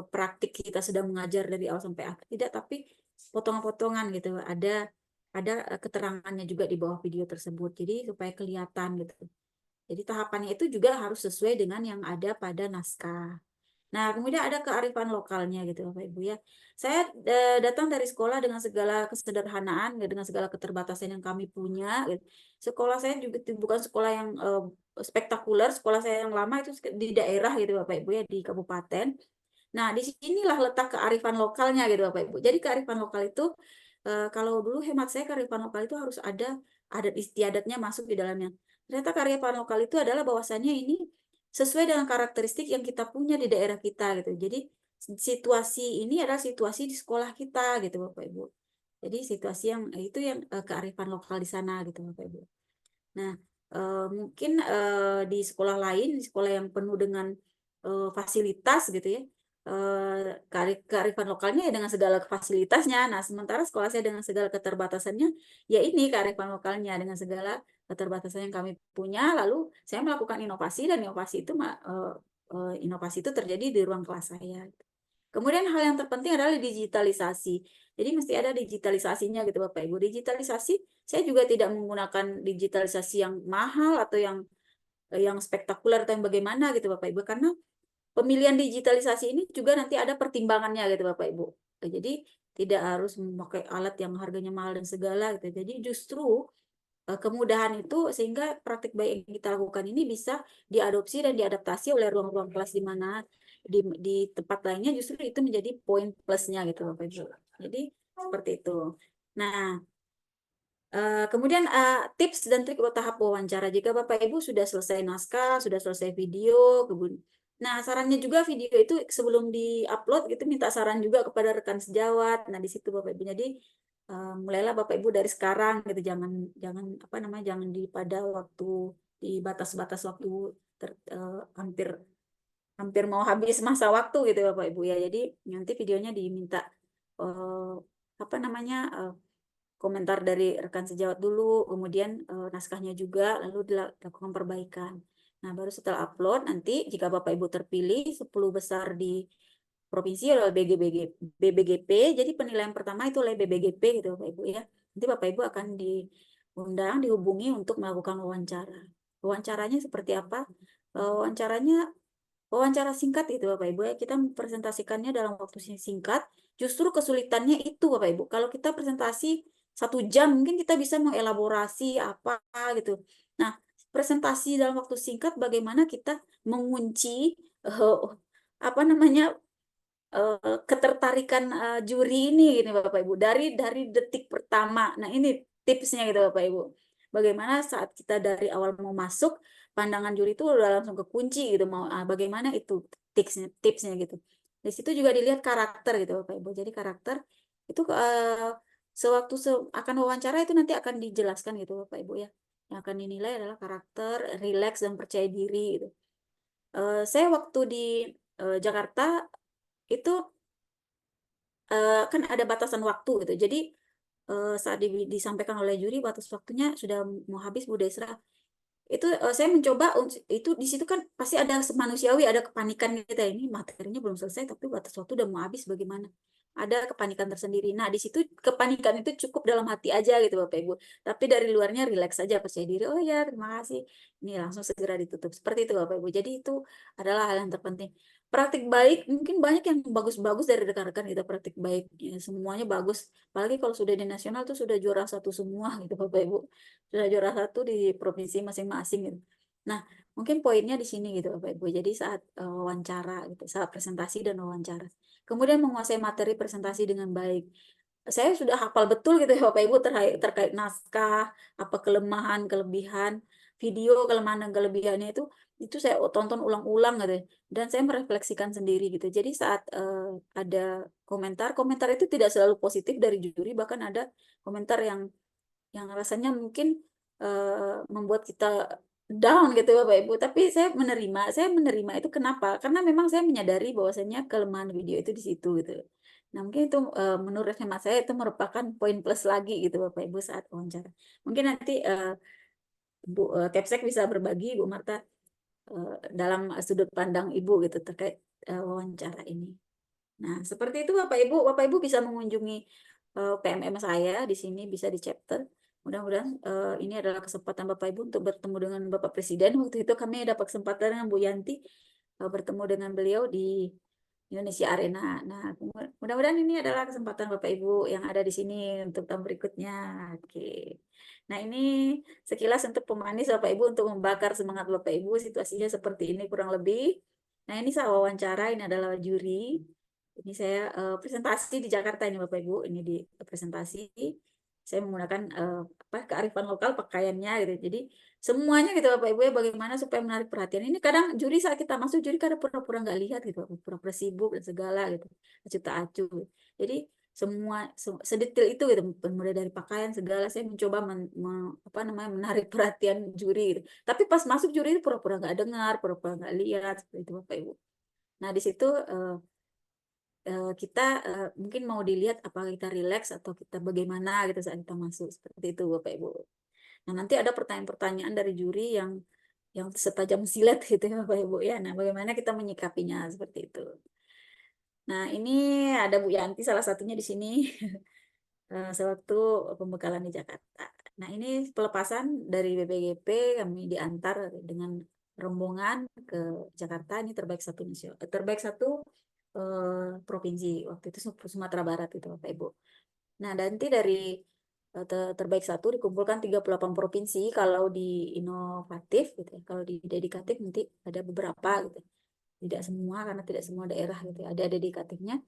praktik kita sedang mengajar dari awal sampai akhir, tidak, tapi potongan-potongan gitu. Ada keterangannya juga di bawah video tersebut. Jadi supaya kelihatan gitu. Jadi tahapannya itu juga harus sesuai dengan yang ada pada naskah. Nah, kemudian ada kearifan lokalnya gitu Bapak Ibu ya. Saya datang dari sekolah dengan segala kesederhanaan, dengan segala keterbatasan yang kami punya. Gitu. Sekolah saya juga bukan sekolah yang spektakuler, sekolah saya yang lama itu di daerah gitu Bapak Ibu ya, di kabupaten. Nah, di sinilah letak kearifan lokalnya gitu Bapak Ibu. Jadi kearifan lokal itu, kalau dulu hemat saya kearifan lokal itu harus ada adat istiadatnya masuk di dalamnya. Ternyata kearifan lokal itu adalah bahwasannya ini sesuai dengan karakteristik yang kita punya di daerah kita gitu. Jadi situasi ini adalah situasi di sekolah kita gitu Bapak Ibu. Jadi situasi yang itu yang kearifan lokal di sana gitu Bapak Ibu. Nah, mungkin di sekolah lain, di sekolah yang penuh dengan fasilitas gitu ya, kearifan lokalnya ya dengan segala fasilitasnya. Nah, sementara sekolah saya dengan segala keterbatasannya, ya ini kearifan lokalnya dengan segala keterbatasan yang kami punya. Lalu saya melakukan inovasi dan inovasi itu terjadi di ruang kelas saya. Kemudian hal yang terpenting adalah digitalisasi. Jadi mesti ada digitalisasinya gitu Bapak Ibu. Digitalisasi saya juga tidak menggunakan digitalisasi yang mahal atau yang spektakuler atau yang bagaimana gitu Bapak Ibu, karena pemilihan digitalisasi ini juga nanti ada pertimbangannya gitu Bapak Ibu. Jadi tidak harus memakai alat yang harganya mahal dan segala gitu. Jadi justru kemudahan itu sehingga praktik baik yang kita lakukan ini bisa diadopsi dan diadaptasi oleh ruang-ruang kelas di mana di tempat lainnya, justru itu menjadi poin plusnya gitu Bapak Ibu. Jadi seperti itu. Nah, kemudian tips dan trik tahap wawancara. Jika Bapak Ibu sudah selesai naskah, sudah selesai video, nah sarannya juga video itu sebelum di-upload gitu minta saran juga kepada rekan sejawat. Nah, di situ Bapak Ibu. Jadi mulailah Bapak Ibu dari sekarang gitu, jangan jangan apa namanya, jangan pada waktu di batas-batas waktu hampir hampir mau habis masa waktu gitu Bapak Ibu ya. Jadi nanti videonya diminta eh, apa namanya, komentar dari rekan sejawat dulu, kemudian naskahnya juga, lalu dilakukan perbaikan. Nah, baru setelah upload nanti jika Bapak Ibu terpilih 10 besar di provinsi oleh BBGP, jadi penilaian pertama itu oleh BBGP gitu Bapak Ibu ya. Nanti Bapak Ibu akan diundang, dihubungi untuk melakukan wawancara. Wawancaranya seperti apa? Wawancara singkat itu Bapak Ibu ya. Kita mempresentasikannya dalam waktu singkat. Justru kesulitannya itu Bapak Ibu. Kalau kita presentasi 1 jam, mungkin kita bisa mengelaborasi apa gitu. Nah, presentasi dalam waktu singkat, bagaimana kita mengunci apa namanya, ketertarikan juri ini Bapak Ibu dari detik pertama. Nah, ini tipsnya gitu Bapak Ibu. Bagaimana saat kita dari awal mau masuk, pandangan juri itu udah langsung kekunci gitu, mau bagaimana itu tipsnya gitu. Di situ juga dilihat karakter gitu Bapak Ibu. Jadi karakter itu sewaktu akan wawancara itu nanti akan dijelaskan gitu Bapak Ibu ya. Yang akan dinilai adalah karakter, rileks dan percaya diri gitu. Saya waktu di Jakarta itu kan ada batasan waktu gitu. Jadi saat disampaikan oleh juri batas waktunya sudah mau habis Bu Desra. Itu saya mencoba itu di situ kan pasti ada manusiawi, ada kepanikan kita ini materinya belum selesai tapi batas waktu udah mau habis bagaimana? Ada kepanikan tersendiri. Nah, di situ kepanikan itu cukup dalam hati aja gitu Bapak Ibu. Tapi dari luarnya rileks saja percaya diri. Oh ya, terima kasih. Ini langsung segera ditutup. Seperti itu Bapak Ibu. Jadi itu adalah hal yang terpenting. Praktik baik mungkin banyak yang bagus-bagus dari rekan-rekan kita praktik baik. Ya, semuanya bagus. Apalagi kalau sudah di nasional tuh sudah juara satu semua gitu Bapak Ibu, sudah juara satu di provinsi masing-masing gitu. Nah, mungkin poinnya di sini gitu Bapak Ibu. Jadi saat wawancara gitu, saat presentasi dan wawancara. Kemudian menguasai materi presentasi dengan baik. Saya sudah hafal betul gitu ya Bapak Ibu terkait naskah, apa kelemahan, kelebihan, video kelemahan dan kelebihannya itu saya tonton ulang-ulang gitu ya. Dan saya merefleksikan sendiri gitu. Jadi saat ada komentar itu tidak selalu positif dari juri, bahkan ada komentar yang rasanya mungkin membuat kita down gitu Bapak Ibu. Tapi saya menerima itu kenapa? Karena memang saya menyadari bahwasanya kelemahan video itu di situ gitu. Nah, mungkin itu menurut hemat saya itu merupakan poin plus lagi gitu Bapak Ibu saat wawancara. Mungkin nanti Bu Kepsek bisa berbagi Bu Marta dalam sudut pandang Ibu gitu terkait wawancara ini. Nah, seperti itu Bapak Ibu. Bapak Ibu bisa mengunjungi PMM saya di sini, bisa di chapter. Mudah-mudahan ini adalah kesempatan Bapak Ibu untuk bertemu dengan Bapak Presiden. Waktu itu kami dapat kesempatan dengan Bu Yanti bertemu dengan beliau di Indonesia Arena. Nah, mudah-mudahan ini adalah kesempatan Bapak Ibu yang ada di sini untuk tahun berikutnya. Oke. Nah, ini sekilas untuk pemanis Bapak Ibu untuk membakar semangat Bapak Ibu. Situasinya seperti ini kurang lebih. Nah, ini saya wawancara, ini adalah juri. Ini saya presentasi di Jakarta ini Bapak Ibu. Ini di presentasi. Saya menggunakan apa kearifan lokal pakaiannya gitu. Jadi semuanya gitu Bapak Ibu ya bagaimana supaya menarik perhatian. Ini kadang juri saat kita masuk juri kadang pura-pura nggak lihat gitu, pura-pura sibuk dan segala gitu. Acuh tak acuh. Jadi semua sedetail itu gitu mulai dari pakaian segala saya mencoba apa namanya menarik perhatian juri gitu. Tapi pas masuk juri itu pura-pura nggak dengar, pura-pura nggak lihat seperti itu Bapak Ibu. Nah, di situ kita mungkin mau dilihat apakah kita rileks atau kita bagaimana gitu saat kita masuk seperti itu Bapak Ibu. Nah, nanti ada pertanyaan-pertanyaan dari juri yang setajam silet gitu ya Bapak Ibu ya. Nah, bagaimana kita menyikapinya seperti itu. Nah, ini ada Bu Yanti salah satunya di sini sewaktu pembekalan di Jakarta. Nah, ini pelepasan dari BPGP kami diantar dengan rombongan ke Jakarta. Ini terbaik satu terbaik satu provinsi waktu itu Sumatera Barat itu Bapak Ibu. Nah, nanti dari terbaik satu dikumpulkan 38 provinsi kalau di inovatif gitu ya. Kalau di dedikatif nanti ada beberapa gitu. Tidak semua karena tidak semua daerah gitu ya. Ada dedikatifnya.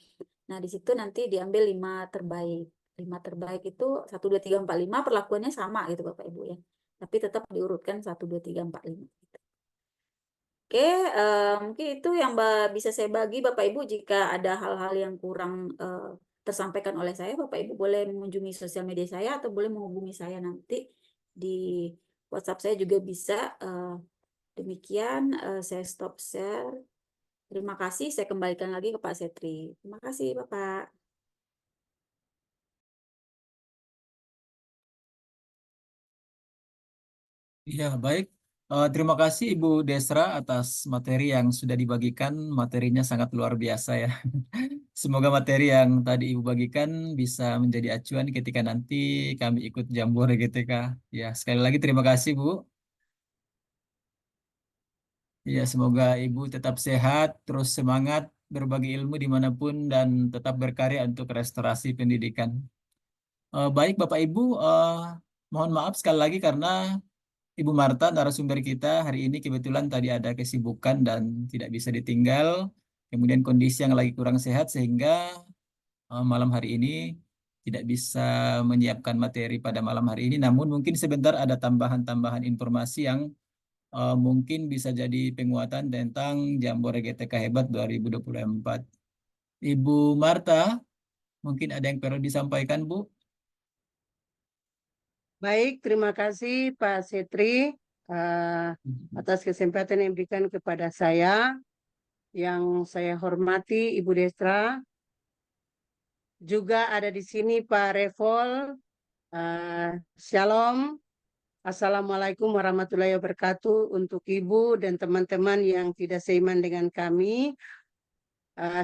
Nah, di situ nanti diambil 5 terbaik. 5 terbaik itu 1, 2, 3, 4, 5 perlakuannya sama gitu Bapak Ibu ya. Tapi tetap diurutkan 1, 2, 3, 4, 5. Oke, mungkin itu yang bisa saya bagi Bapak Ibu. Jika ada hal-hal yang kurang tersampaikan oleh saya, Bapak Ibu boleh mengunjungi sosial media saya atau boleh menghubungi saya nanti di WhatsApp saya juga bisa. Demikian saya stop share. Terima kasih, saya kembalikan lagi ke Pak Setri. Terima kasih Bapak. Iya, baik. Terima kasih Ibu Desra atas materi yang sudah dibagikan. Materinya sangat luar biasa ya. Semoga materi yang tadi Ibu bagikan bisa menjadi acuan ketika nanti kami ikut Jambore GTK. Ya, sekali lagi terima kasih Bu. Ya, semoga Ibu tetap sehat, terus semangat berbagi ilmu dimanapun dan tetap berkarya untuk restorasi pendidikan. Baik Bapak Ibu, mohon maaf sekali lagi karena Ibu Marta, narasumber kita hari ini kebetulan tadi ada kesibukan dan tidak bisa ditinggal. Kemudian kondisi yang lagi kurang sehat sehingga malam hari ini tidak bisa menyiapkan materi pada malam hari ini. Namun mungkin sebentar ada tambahan-tambahan informasi yang mungkin bisa jadi penguatan tentang Jambore GTK Hebat 2024. Ibu Marta, mungkin ada yang perlu disampaikan, Bu? Baik, terima kasih Pak Setri atas kesempatan yang diberikan kepada saya. Yang saya hormati Ibu Desra. Juga ada di sini Pak Revol Shalom. Assalamualaikum warahmatullahi wabarakatuh untuk Ibu dan teman-teman yang tidak seiman dengan kami.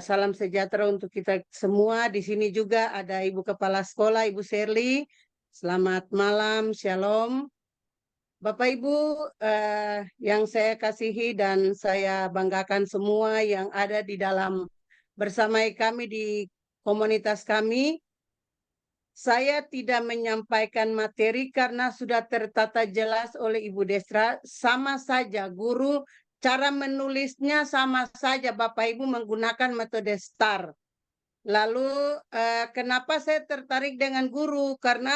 Salam sejahtera untuk kita semua. Di sini juga ada Ibu Kepala Sekolah, Ibu Shirley. Selamat malam, Shalom. Bapak Ibu yang saya kasihi dan saya banggakan semua yang ada di dalam bersama kami di komunitas kami. Saya tidak menyampaikan materi karena sudah tertata jelas oleh Ibu Desra. Sama saja guru, cara menulisnya sama saja Bapak Ibu menggunakan metode STAR. Lalu kenapa saya tertarik dengan guru? Karena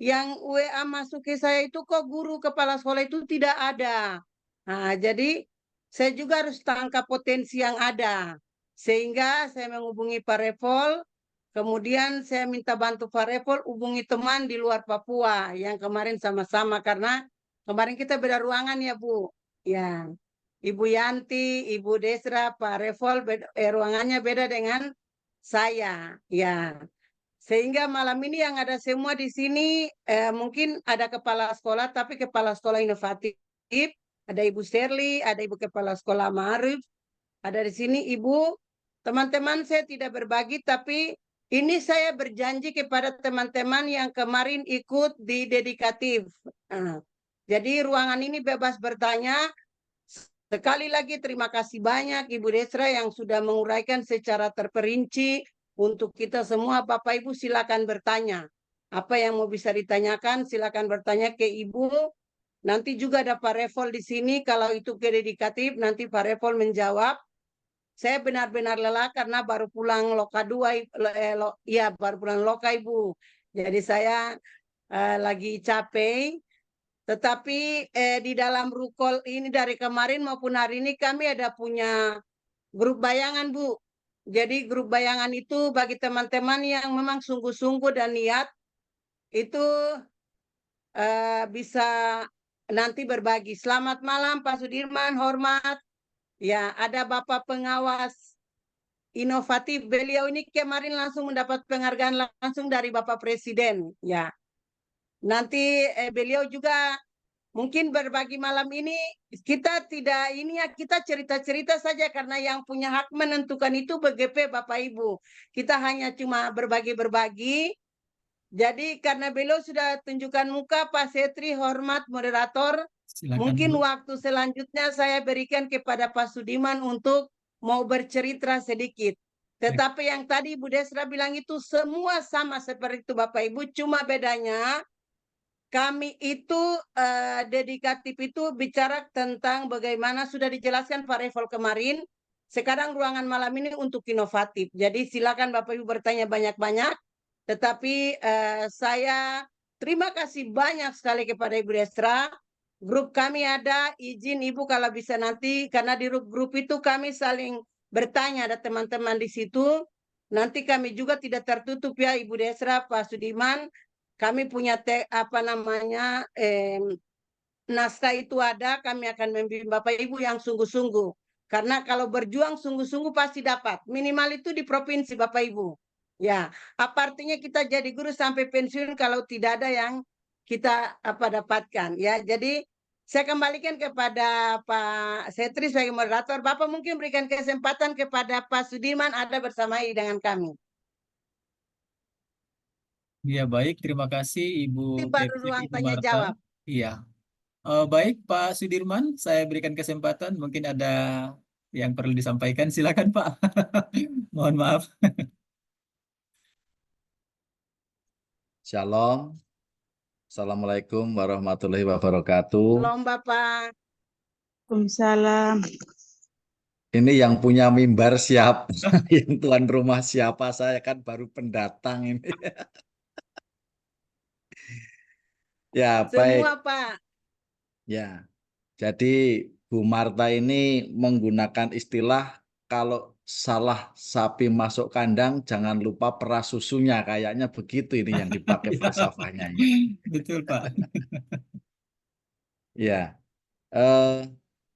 yang WA masuki saya itu kok guru kepala sekolah itu tidak ada. Nah, jadi saya juga harus tangkap potensi yang ada. Sehingga saya menghubungi Pak Repol, kemudian saya minta bantu Pak Repol hubungi teman di luar Papua yang kemarin sama-sama karena kemarin kita beda ruangan ya Bu. Ya, Ibu Yanti, Ibu Desra, Pak Repol ruangannya beda dengan saya. Ya. Sehingga malam ini yang ada semua di sini mungkin ada kepala sekolah, tapi kepala sekolah inovatif. Ada Ibu Shirley, ada Ibu Kepala Sekolah Ma'arif, ada di sini Ibu. Teman-teman saya tidak berbagi, tapi ini saya berjanji kepada teman-teman yang kemarin ikut di dedikatif. Jadi ruangan ini bebas bertanya. Sekali lagi terima kasih banyak Ibu Desra yang sudah menguraikan secara terperinci. Untuk kita semua, Bapak Ibu silakan bertanya. Apa yang mau bisa ditanyakan, silakan bertanya ke Ibu. Nanti juga ada Pak Refol di sini. Kalau itu ke dedikatif, nanti Pak Refol menjawab. Saya benar-benar lelah karena baru pulang Loka 2, ya baru pulang Loka Ibu. Jadi saya lagi capek. Tetapi di dalam rukol ini dari kemarin maupun hari ini kami ada punya grup bayangan Bu. Jadi grup bayangan itu bagi teman-teman yang memang sungguh-sungguh dan niat itu bisa nanti berbagi. Selamat malam Pak Sudirman, hormat. Ya, ada Bapak pengawas inovatif. Beliau ini kemarin langsung mendapat penghargaan langsung dari Bapak Presiden. Ya, nanti beliau juga mungkin berbagi malam ini kita tidak ini ya kita cerita-cerita saja karena yang punya hak menentukan itu BGP Bapak Ibu. Kita hanya cuma berbagi-berbagi. Jadi karena beliau sudah tunjukkan muka Pak Setri hormat moderator. Silakan Mungkin Bu. waktu selanjutnya saya berikan kepada Pak Sudiman untuk mau bercerita sedikit. Tetapi yang tadi Bu Desra bilang itu semua sama seperti itu Bapak Ibu. Cuma bedanya kami itu dedikatif itu bicara tentang bagaimana sudah dijelaskan Pak Refol kemarin. Sekarang ruangan malam ini untuk inovatif. Jadi silakan Bapak Ibu bertanya banyak-banyak. Tetapi saya terima kasih banyak sekali kepada Ibu Desra. Grup kami ada, izin Ibu kalau bisa nanti, karena di grup itu kami saling bertanya, ada teman-teman di situ. Nanti kami juga tidak tertutup ya Ibu Desra, Pak Sudiman. Kami punya naskah itu ada, kami akan membimbing Bapak Ibu yang sungguh-sungguh. Karena kalau berjuang sungguh-sungguh pasti dapat. Minimal itu di provinsi Bapak Ibu. Ya, apa artinya kita jadi guru sampai pensiun kalau tidak ada yang kita dapatkan ya. Jadi saya kembalikan kepada Pak Setri sebagai moderator. Bapak mungkin berikan kesempatan kepada Pak Sudirman ada bersama dengan kami. Ya baik, terima kasih Ibu Ini baru Pepsi ruang Ibu tanya Marta. jawab. Iya. Baik Pak Sudirman, saya berikan kesempatan. Mungkin ada yang perlu disampaikan. Silakan Pak. Mohon maaf. Shalom. Assalamualaikum warahmatullahi wabarakatuh. Shalom Bapak. Waalaikumsalam. Ini yang punya mimbar siapa? Yang tuan rumah siapa? Saya kan baru pendatang ini. Ya, Semua baik. Pak. Ya. Jadi Bu Marta ini menggunakan istilah kalau salah sapi masuk kandang jangan lupa perah susunya. Kayaknya begitu ini yang dipakai Ya, falsafahnya ini. betul Pak. Ya. Eh,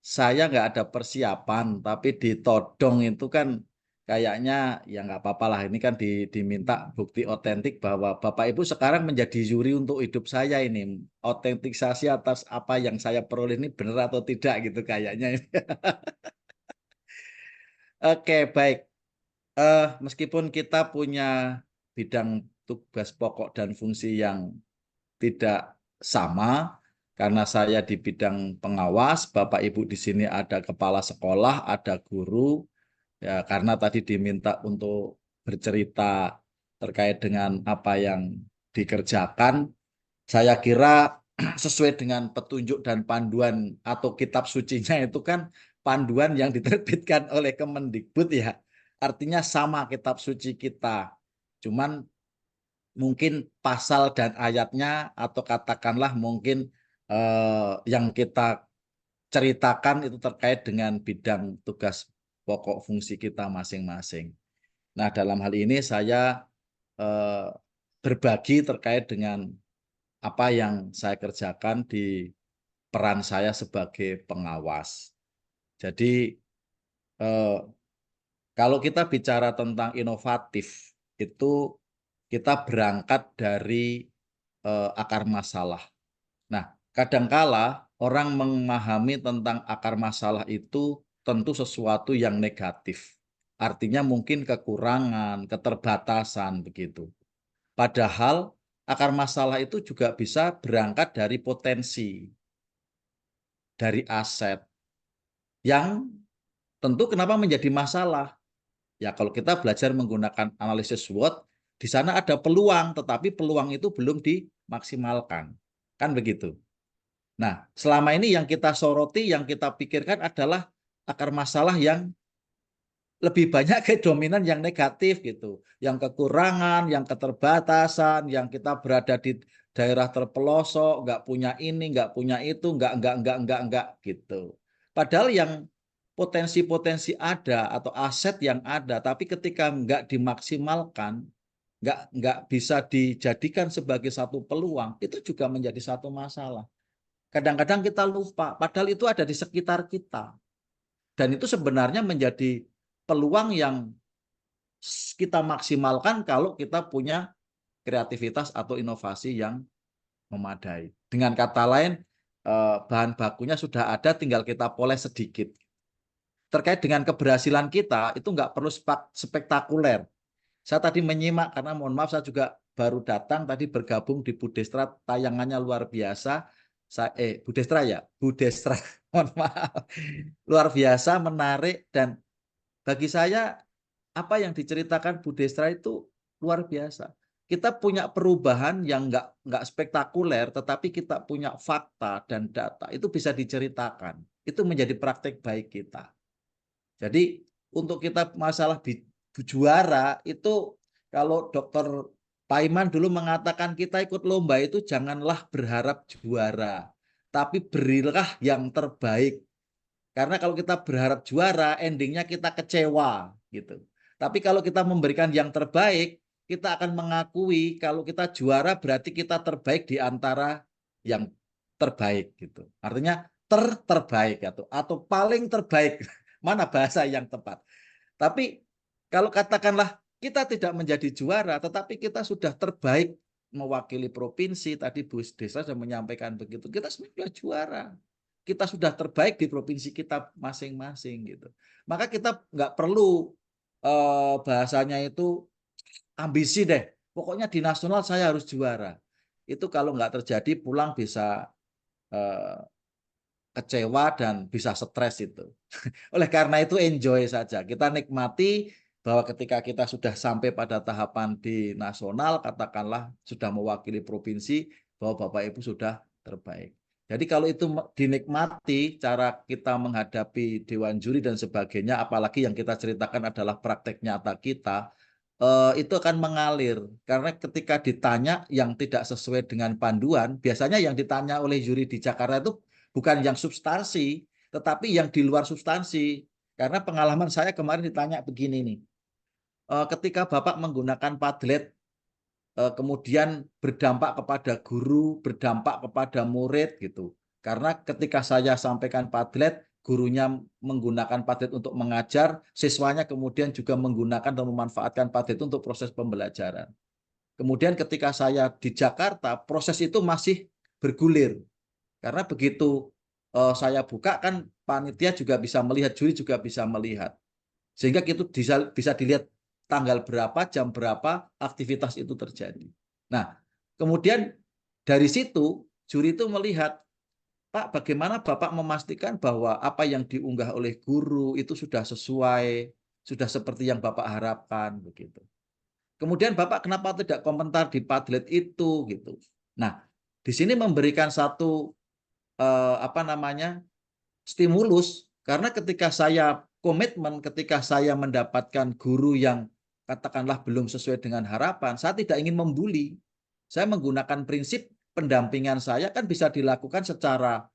saya nggak ada persiapan, tapi ditodong itu kan kayaknya ya nggak apa-apa lah. Ini kan diminta bukti otentik bahwa Bapak Ibu sekarang menjadi juri untuk hidup saya ini. Otentisasi atas apa yang saya peroleh ini benar atau tidak gitu kayaknya. Oke, baik. Meskipun kita punya bidang tugas pokok dan fungsi yang tidak sama, karena saya di bidang pengawas, Bapak Ibu di sini ada kepala sekolah, ada guru, ya karena tadi diminta untuk bercerita terkait dengan apa yang dikerjakan, saya kira sesuai dengan petunjuk dan panduan atau kitab sucinya itu kan panduan yang diterbitkan oleh Kemendikbud ya. Artinya sama kitab suci kita. Cuman mungkin pasal dan ayatnya atau katakanlah mungkin yang kita ceritakan itu terkait dengan bidang tugas pokok fungsi kita masing-masing. Nah, dalam hal ini saya berbagi terkait dengan apa yang saya kerjakan di peran saya sebagai pengawas. Jadi kalau kita bicara tentang inovatif, itu kita berangkat dari akar masalah. Nah, kadangkala orang memahami tentang akar masalah itu tentu sesuatu yang negatif. Artinya mungkin kekurangan, keterbatasan begitu. Padahal akar masalah itu juga bisa berangkat dari potensi, dari aset, yang tentu kenapa menjadi masalah. Ya kalau kita belajar menggunakan analisis SWOT, di sana ada peluang, tetapi peluang itu belum dimaksimalkan. Kan begitu. Nah, selama ini yang kita soroti, yang kita pikirkan adalah akar masalah yang lebih banyak ke dominan yang negatif gitu. Yang kekurangan, yang keterbatasan, yang kita berada di daerah terpelosok, nggak punya ini, nggak punya itu, nggak gitu. Padahal yang potensi-potensi ada atau aset yang ada, tapi ketika nggak dimaksimalkan, nggak bisa dijadikan sebagai satu peluang, itu juga menjadi satu masalah. Kadang-kadang kita lupa, padahal itu ada di sekitar kita. Dan itu sebenarnya menjadi peluang yang kita maksimalkan kalau kita punya kreativitas atau inovasi yang memadai. Dengan kata lain, bahan bakunya sudah ada, tinggal kita poles sedikit. Terkait dengan keberhasilan kita, itu nggak perlu spektakuler. Saya tadi menyimak, karena mohon maaf saya juga baru datang, tadi bergabung di Budestra, tayangannya luar biasa. Budestra ya? Budestra, mohon maaf. Luar biasa, menarik, dan bagi saya, apa yang diceritakan Budestra itu luar biasa. Kita punya perubahan yang nggak spektakuler, tetapi kita punya fakta dan data, itu bisa diceritakan. Itu menjadi praktek baik kita. Jadi untuk kita masalah juara itu, kalau Dr. Paiman dulu mengatakan kita ikut lomba itu janganlah berharap juara, tapi berilah yang terbaik. Karena kalau kita berharap juara, endingnya kita kecewa gitu. Tapi kalau kita memberikan yang terbaik, kita akan mengakui kalau kita juara berarti kita terbaik di antara yang terbaik gitu. Artinya terbaik atau paling terbaik. Mana bahasa yang tepat? Tapi kalau katakanlah kita tidak menjadi juara, tetapi kita sudah terbaik mewakili provinsi, tadi Bu Desa sudah menyampaikan begitu, kita sudah juara. Kita sudah terbaik di provinsi kita masing-masing gitu. Maka kita nggak perlu bahasanya itu ambisi deh. Pokoknya di nasional saya harus juara. Itu kalau nggak terjadi pulang bisa kecewa dan bisa stres itu. Oleh karena itu enjoy saja. Kita nikmati bahwa ketika kita sudah sampai pada tahapan di nasional, katakanlah sudah mewakili provinsi, bahwa Bapak Ibu sudah terbaik. Jadi kalau itu dinikmati, cara kita menghadapi dewan juri dan sebagainya, apalagi yang kita ceritakan adalah praktek nyata kita, itu akan mengalir. Karena ketika ditanya yang tidak sesuai dengan panduan, biasanya yang ditanya oleh juri di Jakarta itu bukan yang substansi, tetapi yang di luar substansi. Karena pengalaman saya kemarin ditanya begini nih, ketika Bapak menggunakan Padlet, kemudian berdampak kepada guru, berdampak kepada murid gitu. Karena ketika saya sampaikan Padlet, gurunya menggunakan Padlet untuk mengajar, siswanya kemudian juga menggunakan dan memanfaatkan Padlet untuk proses pembelajaran. Kemudian ketika saya di Jakarta, proses itu masih bergulir. Karena begitu saya buka kan panitia juga bisa melihat, juri juga bisa melihat. Sehingga itu bisa dilihat tanggal berapa, jam berapa aktivitas itu terjadi. Nah, kemudian dari situ juri itu melihat, Pak, bagaimana Bapak memastikan bahwa apa yang diunggah oleh guru itu sudah sesuai, sudah seperti yang Bapak harapkan, begitu. Kemudian Bapak kenapa tidak komentar di Padlet itu, gitu. Nah, di sini memberikan satu stimulus, karena ketika saya komitmen, ketika saya mendapatkan guru yang katakanlah belum sesuai dengan harapan, saya tidak ingin membuli. Saya menggunakan prinsip pendampingan saya kan bisa dilakukan secara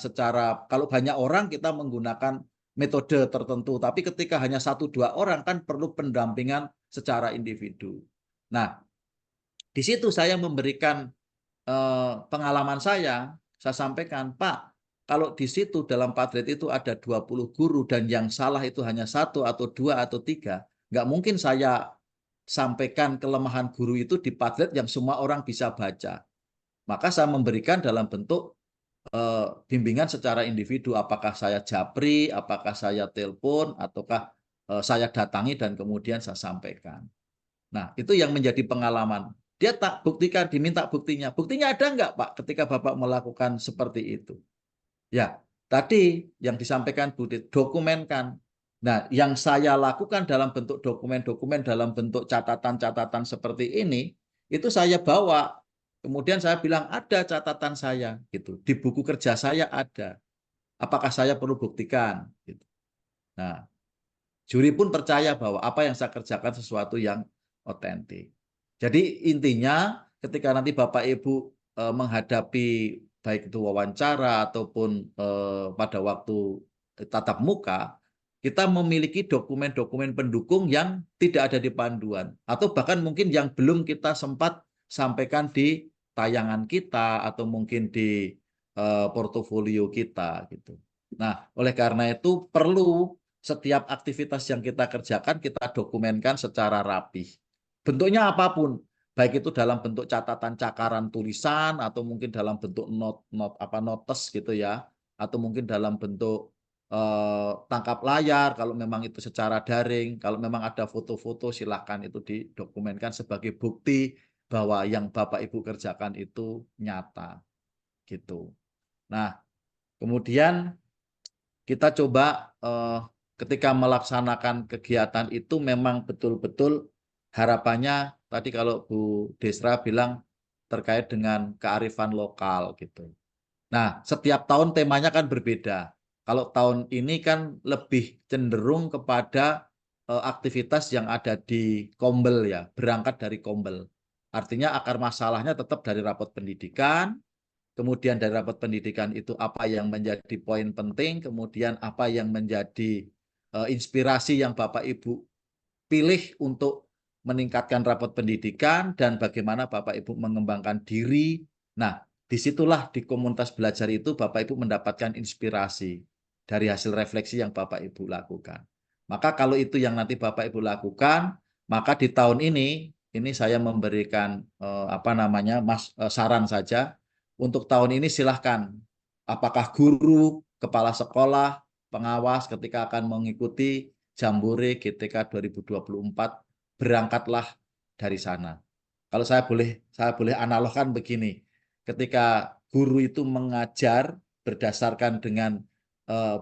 secara kalau banyak orang kita menggunakan metode tertentu, tapi ketika hanya 1-2 orang kan perlu pendampingan secara individu. Nah, di situ saya memberikan pengalaman saya sampaikan, Pak, kalau di situ dalam Padlet itu ada 20 guru dan yang salah itu hanya 1 atau 2 atau 3, nggak mungkin saya sampaikan kelemahan guru itu di Padlet yang semua orang bisa baca. Maka saya memberikan dalam bentuk bimbingan secara individu, apakah saya japri, apakah saya telepon, ataukah saya datangi dan kemudian saya sampaikan. Nah, itu yang menjadi pengalaman. Dia tak buktikan, diminta buktinya. Buktinya ada nggak, Pak, ketika Bapak melakukan seperti itu? Ya, tadi yang disampaikan Bu Dit, dokumenkan. Nah, yang saya lakukan dalam bentuk dokumen-dokumen, dalam bentuk catatan-catatan seperti ini, itu saya bawa. Kemudian saya bilang, ada catatan saya, gitu. Di buku kerja saya ada. Apakah saya perlu buktikan? Gitu. Nah, juri pun percaya bahwa apa yang saya kerjakan sesuatu yang otentik. Jadi intinya ketika nanti Bapak Ibu menghadapi baik itu wawancara ataupun pada waktu tatap muka, kita memiliki dokumen-dokumen pendukung yang tidak ada di panduan atau bahkan mungkin yang belum kita sempat sampaikan di tayangan kita atau mungkin di portofolio kita gitu. Nah, oleh karena itu perlu setiap aktivitas yang kita kerjakan kita dokumenkan secara rapih. Bentuknya apapun, baik itu dalam bentuk catatan cakaran tulisan atau mungkin dalam bentuk notes gitu ya, atau mungkin dalam bentuk tangkap layar kalau memang itu secara daring, kalau memang ada foto-foto silakan itu didokumenkan sebagai bukti bahwa yang Bapak Ibu kerjakan itu nyata gitu. Nah, kemudian kita coba ketika melaksanakan kegiatan itu memang betul-betul harapannya tadi kalau Bu Desra bilang terkait dengan kearifan lokal gitu. Nah, setiap tahun temanya kan berbeda. Kalau tahun ini kan lebih cenderung kepada aktivitas yang ada di Kombel ya, berangkat dari Kombel. Artinya akar masalahnya tetap dari rapot pendidikan, kemudian dari rapat pendidikan itu apa yang menjadi poin penting, kemudian apa yang menjadi inspirasi yang Bapak Ibu pilih untuk meningkatkan rapat pendidikan dan bagaimana Bapak Ibu mengembangkan diri. Nah, disitulah di komunitas belajar itu Bapak Ibu mendapatkan inspirasi dari hasil refleksi yang Bapak Ibu lakukan. Maka kalau itu yang nanti Bapak Ibu lakukan, maka di tahun ini saya memberikan saran saja. Untuk tahun ini silahkan, apakah guru, kepala sekolah, pengawas ketika akan mengikuti Jambore GTK 2024, berangkatlah dari sana. Kalau saya boleh analogkan begini, ketika guru itu mengajar berdasarkan dengan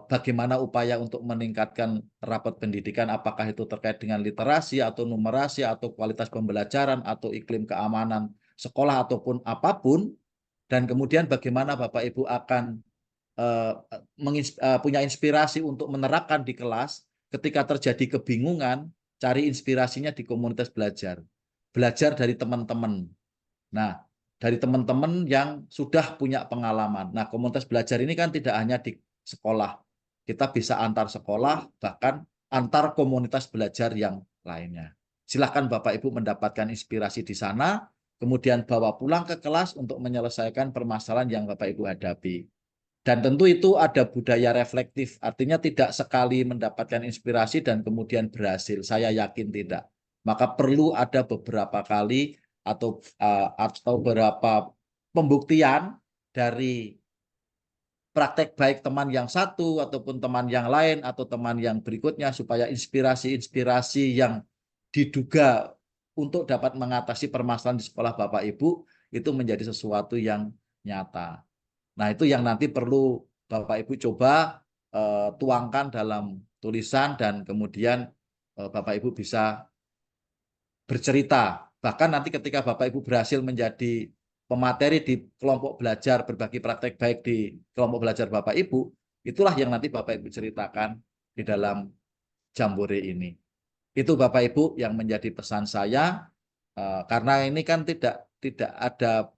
bagaimana upaya untuk meningkatkan rapat pendidikan, apakah itu terkait dengan literasi atau numerasi atau kualitas pembelajaran atau iklim keamanan sekolah ataupun apapun, dan kemudian bagaimana Bapak Ibu akan punya inspirasi untuk menerapkan di kelas ketika terjadi kebingungan, cari inspirasinya di komunitas belajar. Belajar dari teman-teman. Nah, dari teman-teman yang sudah punya pengalaman. Nah, komunitas belajar ini kan tidak hanya di sekolah. Kita bisa antar sekolah, bahkan antar komunitas belajar yang lainnya. Silakan Bapak Ibu mendapatkan inspirasi di sana, kemudian bawa pulang ke kelas untuk menyelesaikan permasalahan yang Bapak Ibu hadapi. Dan tentu itu ada budaya reflektif, artinya tidak sekali mendapatkan inspirasi dan kemudian berhasil. Saya yakin tidak. Maka perlu ada beberapa kali atau beberapa pembuktian dari praktek baik teman yang satu ataupun teman yang lain atau teman yang berikutnya supaya inspirasi-inspirasi yang diduga untuk dapat mengatasi permasalahan di sekolah Bapak Ibu itu menjadi sesuatu yang nyata. Nah, itu yang nanti perlu Bapak Ibu coba tuangkan dalam tulisan dan kemudian Bapak Ibu bisa bercerita. Bahkan nanti ketika Bapak Ibu berhasil menjadi pemateri di kelompok belajar berbagi praktek baik di kelompok belajar Bapak Ibu, itulah yang nanti Bapak Ibu ceritakan di dalam Jambore ini. Itu Bapak Ibu yang menjadi pesan saya, karena ini kan tidak ada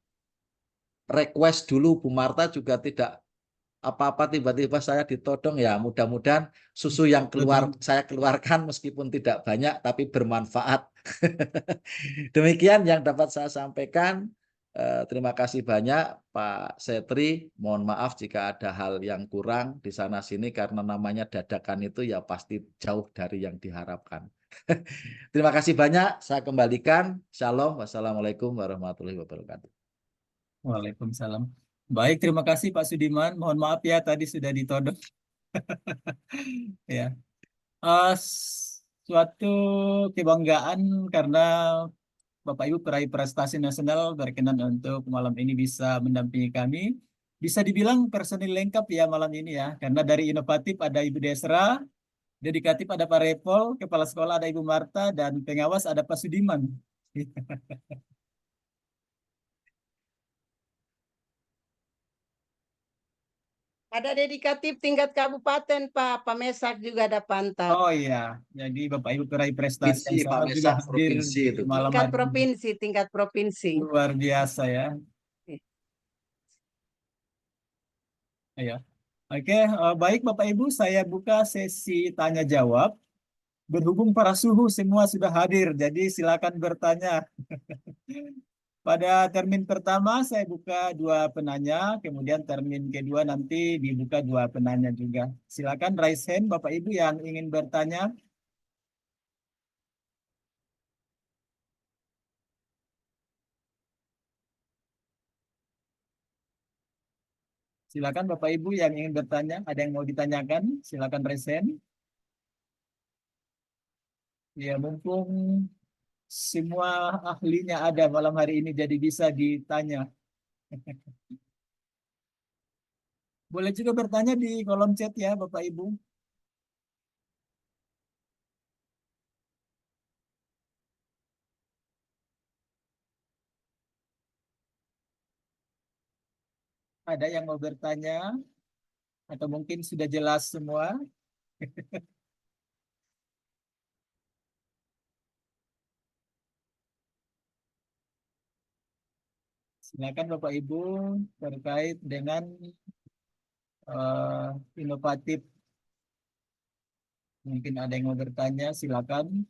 request dulu, Bu Marta juga tidak apa-apa tiba-tiba saya ditodong, ya mudah-mudahan susu yang saya keluarkan meskipun tidak banyak tapi bermanfaat. Demikian yang dapat saya sampaikan. Terima kasih banyak Pak Setri. Mohon maaf jika ada hal yang kurang di sana sini karena namanya dadakan itu ya pasti jauh dari yang diharapkan. Terima kasih banyak. Saya kembalikan. Shalom. Wassalamualaikum warahmatullahi wabarakatuh. Waalaikumsalam. Baik, terima kasih Pak Sudiman. Mohon maaf ya tadi sudah ditodong. Ya, suatu kebanggaan karena Bapak Ibu peraih prestasi nasional berkenan untuk malam ini bisa mendampingi kami. Bisa dibilang personil lengkap ya malam ini ya, karena dari inovatif ada Ibu Desra, dedikatif ada Pak Repol, kepala sekolah ada Ibu Marta, dan pengawas ada Pak Sudiman. Ada dedikatif tingkat kabupaten, Pak. Pak Mesak juga ada pantau. Oh iya, jadi Bapak Ibu peraih prestasi Provinsi, Pak nasional juga Mesak, hadir provinsi itu. malam Tingkat hari ini. provinsi, tingkat provinsi. Luar biasa ya. Ayo. Oke, baik Bapak Ibu, saya buka sesi tanya jawab. Berhubung para suhu semua sudah hadir, jadi silakan bertanya. Pada termin pertama saya buka 2 penanya, kemudian termin kedua nanti dibuka 2 penanya juga. Silakan raise hand Bapak Ibu yang ingin bertanya. Silakan Bapak Ibu yang ingin bertanya, ada yang mau ditanyakan, silakan raise hand. Ya, mumpung semua ahlinya ada malam hari ini, jadi bisa ditanya. Boleh juga bertanya di kolom chat ya, Bapak Ibu. Ada yang mau bertanya? Atau mungkin sudah jelas semua? Silakan Bapak Ibu terkait dengan inovatif. Mungkin ada yang mau bertanya, silakan.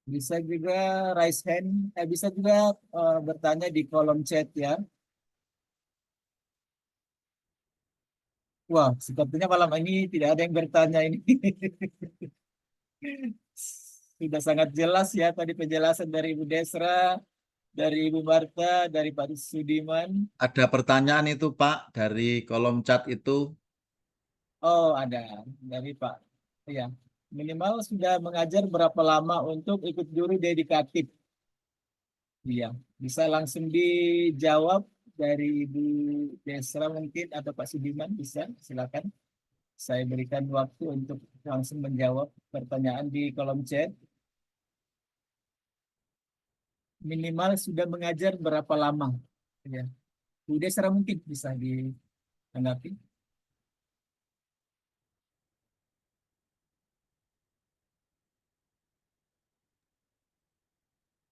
Bisa juga raise hand, bisa juga bertanya di kolom chat ya. Wah, sepertinya malam ini tidak ada yang bertanya ini. Sudah sangat jelas ya tadi penjelasan dari Ibu Desra, dari Ibu Marta, dari Pak Sudiman. Ada pertanyaan itu Pak dari kolom chat itu. Oh, ada dari Pak. Ya, minimal sudah mengajar berapa lama untuk ikut juri dedikatif? Iya, bisa langsung dijawab dari Ibu Desra mungkin atau Pak Sudiman bisa, silakan. Saya berikan waktu untuk langsung menjawab pertanyaan di kolom chat. Minimal sudah mengajar berapa lama? Ya, Bu Desra mungkin bisa ditanggapi.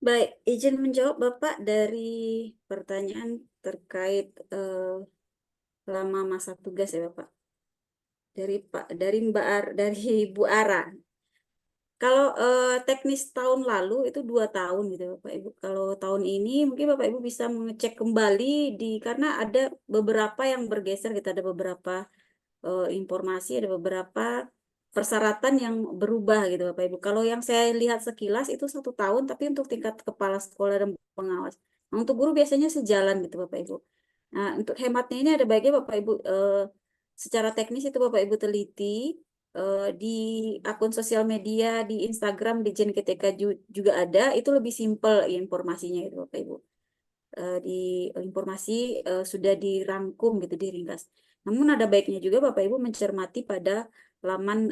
Baik, izin menjawab Bapak dari pertanyaan terkait lama masa tugas ya Bapak. Dari Bu Ara. Kalau teknis tahun lalu itu 2 tahun gitu Bapak Ibu. Kalau tahun ini mungkin Bapak Ibu bisa mengecek kembali karena ada beberapa yang bergeser gitu, ada beberapa informasi, ada beberapa persyaratan yang berubah gitu Bapak Ibu. Kalau yang saya lihat sekilas itu 1 tahun, tapi untuk tingkat kepala sekolah dan pengawas. Nah, untuk guru biasanya sejalan gitu Bapak Ibu. Nah, untuk hematnya ini ada baiknya Bapak Ibu secara teknis itu Bapak Ibu teliti di akun sosial media, di Instagram, di Jen KTK juga ada, itu lebih simpel informasinya itu Bapak Ibu. Di informasi sudah dirangkum gitu, diringkas. Namun ada baiknya juga Bapak Ibu mencermati pada laman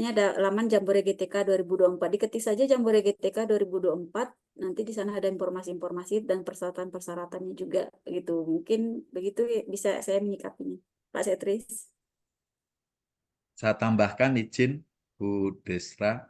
ada laman Jambore GTK 2024. Diketik saja Jambore GTK 2024, nanti di sana ada informasi-informasi dan persyaratan-persyaratannya juga gitu. Mungkin begitu ya, bisa saya menyikapinya. Pak Setris. Saya tambahkan izin Bu Desra.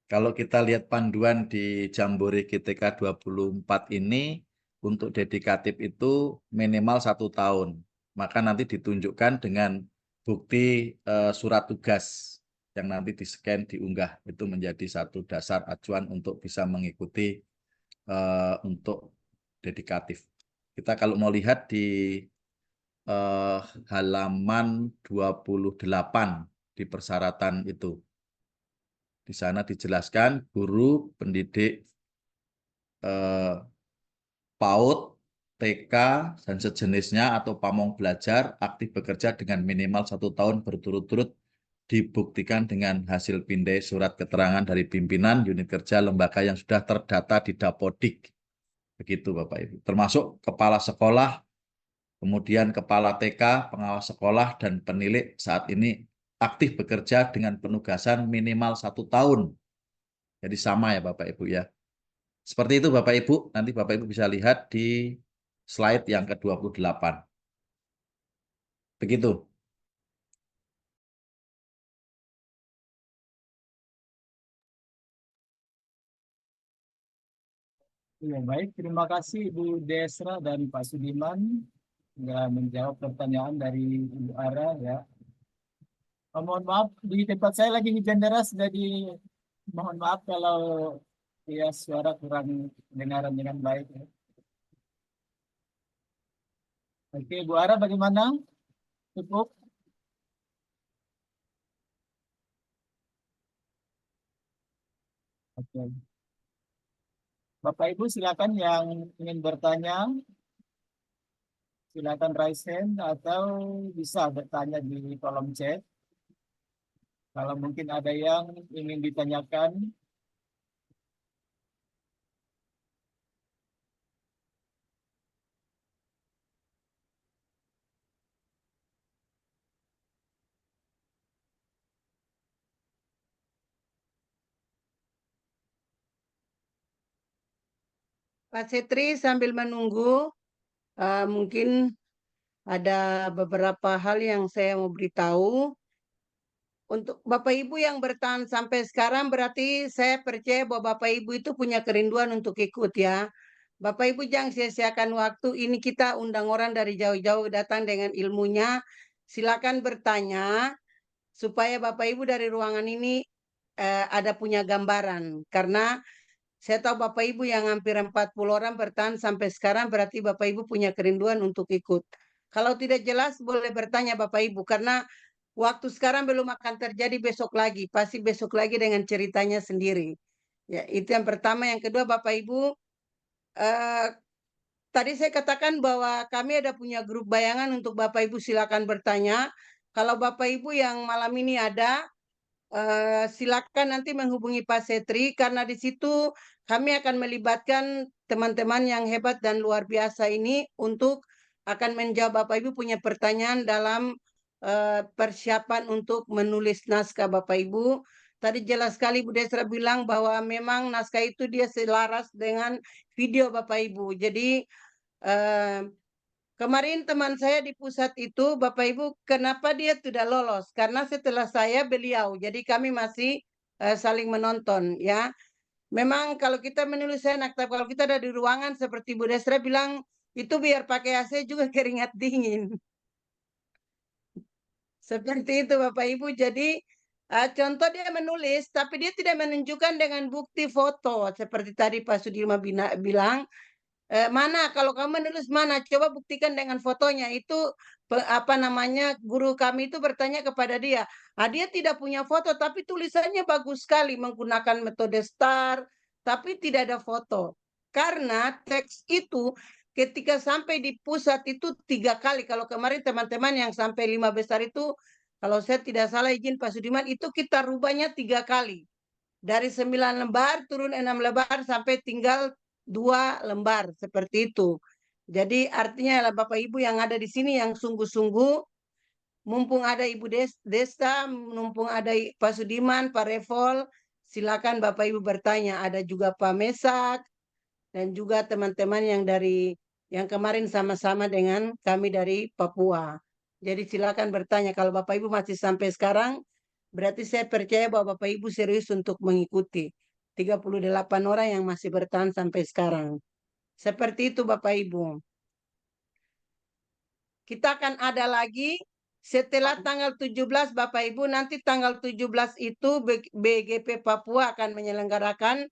Kalau kita lihat panduan di Jambore GTK 24 ini, untuk dedikatif itu minimal 1 tahun. Maka nanti ditunjukkan dengan bukti surat tugas yang nanti di-scan, diunggah. Itu menjadi satu dasar acuan untuk bisa mengikuti untuk dedikatif. Kita kalau mau lihat di halaman 28 di persyaratan itu. Di sana dijelaskan guru pendidik PAUD, TK, dan sejenisnya atau pamong belajar aktif bekerja dengan minimal 1 tahun berturut-turut dibuktikan dengan hasil pindai surat keterangan dari pimpinan unit kerja lembaga yang sudah terdata di Dapodik. Begitu Bapak Ibu. Termasuk kepala sekolah, kemudian kepala TK, pengawas sekolah, dan penilik saat ini aktif bekerja dengan penugasan minimal 1 tahun. Jadi sama ya Bapak Ibu ya. Seperti itu Bapak Ibu, nanti Bapak Ibu bisa lihat di slide yang ke-28. Begitu. Ya, baik, terima kasih Ibu Desra dan Pak Sudiman sudah menjawab pertanyaan dari Ibu Ara ya. Mohon maaf, di tempat saya lagi hujan deras, jadi mohon maaf kalau ya suara kurang dengaran dengan baik ya. Oke, Bu Ara bagaimana? Cukup? Oke. Bapak Ibu silakan yang ingin bertanya, silakan raise hand atau bisa bertanya di kolom chat. Kalau mungkin ada yang ingin ditanyakan. Pak Setri sambil menunggu, mungkin ada beberapa hal yang saya mau beritahu. Untuk Bapak Ibu yang bertahan sampai sekarang, berarti saya percaya bahwa Bapak Ibu itu punya kerinduan untuk ikut ya. Bapak Ibu jangan sia-siakan waktu. Ini kita undang orang dari jauh-jauh datang dengan ilmunya. Silakan bertanya supaya Bapak Ibu dari ruangan ini ada punya gambaran. Karena saya tahu Bapak Ibu yang hampir 40 orang bertahan sampai sekarang, berarti Bapak Ibu punya kerinduan untuk ikut. Kalau tidak jelas boleh bertanya Bapak Ibu, karena waktu sekarang belum akan terjadi besok lagi. Pasti besok lagi dengan ceritanya sendiri. Ya, itu yang pertama. Yang kedua Bapak Ibu, tadi saya katakan bahwa kami ada punya grup bayangan untuk Bapak Ibu silakan bertanya. Kalau Bapak Ibu yang malam ini ada, silakan nanti menghubungi Pak Setri karena di situ kami akan melibatkan teman-teman yang hebat dan luar biasa ini untuk akan menjawab Bapak Ibu punya pertanyaan dalam persiapan untuk menulis naskah Bapak Ibu. Tadi jelas sekali Bu Desra bilang bahwa memang naskah itu dia selaras dengan video Bapak Ibu. Jadi kemarin teman saya di pusat itu, Bapak Ibu, kenapa dia tidak lolos? Karena setelah saya beliau, jadi kami masih saling menonton ya. Memang kalau kita menulis enak, tapi kalau kita ada di ruangan seperti Bu Desra bilang, itu biar pakai AC juga keringat dingin. Seperti itu Bapak Ibu. Jadi contoh dia menulis, tapi dia tidak menunjukkan dengan bukti foto. Seperti tadi Pak Sudirman bilang, mana kalau kamu menulis mana, coba buktikan dengan fotonya. Itu apa namanya, guru kami itu bertanya kepada dia. Dia tidak punya foto, tapi tulisannya bagus sekali menggunakan metode STAR, tapi tidak ada foto. Karena teks itu ketika sampai di pusat itu 3 kali. Kalau kemarin teman-teman yang sampai 5 besar itu, kalau saya tidak salah izin Pak Sudirman, itu kita rubahnya 3 kali. Dari 9 lembar turun 6 lembar sampai tinggal 2 lembar seperti itu. Jadi artinya lah Bapak Ibu yang ada di sini yang sungguh-sungguh, mumpung ada Ibu Desta, mumpung ada Pak Sudiman, Pak Revol, silakan Bapak Ibu bertanya. Ada juga Pak Mesak dan juga teman-teman yang kemarin sama-sama dengan kami dari Papua. Jadi silakan bertanya. Kalau Bapak Ibu masih sampai sekarang, berarti saya percaya bahwa Bapak Ibu serius untuk mengikuti. 38 orang yang masih bertahan sampai sekarang. Seperti itu Bapak Ibu. Kita akan ada lagi setelah tanggal 17 Bapak Ibu. Nanti tanggal 17 itu BGP Papua akan menyelenggarakan.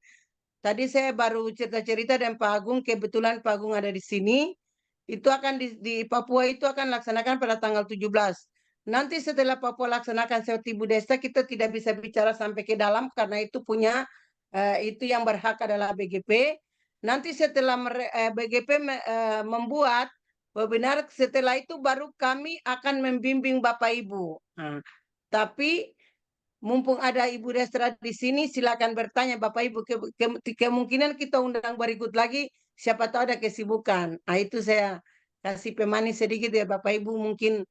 Tadi saya baru cerita-cerita dan Pak Agung, kebetulan Pak Agung ada di sini. Itu akan di Papua itu akan laksanakan pada tanggal 17. Nanti setelah Papua laksanakan seperti Bu Desta, kita tidak bisa bicara sampai ke dalam karena itu punya itu yang berhak adalah BGP. Nanti setelah BGP membuat webinar, setelah itu baru kami akan membimbing Bapak Ibu. Nah, tapi mumpung ada Ibu Destra di sini, silakan bertanya Bapak Ibu. Kemungkinan kita undang berikut lagi, siapa tahu ada kesibukan. Nah, itu saya kasih pemanis sedikit ya Bapak Ibu, mungkin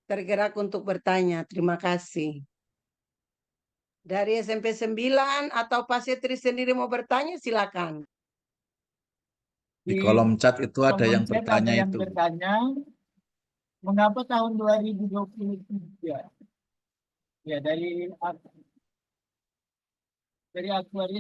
tergerak untuk bertanya. Terima kasih. Dari SMP 9 atau Pak Setri sendiri mau bertanya, silakan. Di kolom chat itu ada kolom yang chat bertanya ada yang itu. bertanya, mengapa tahun 2023? Ya, dari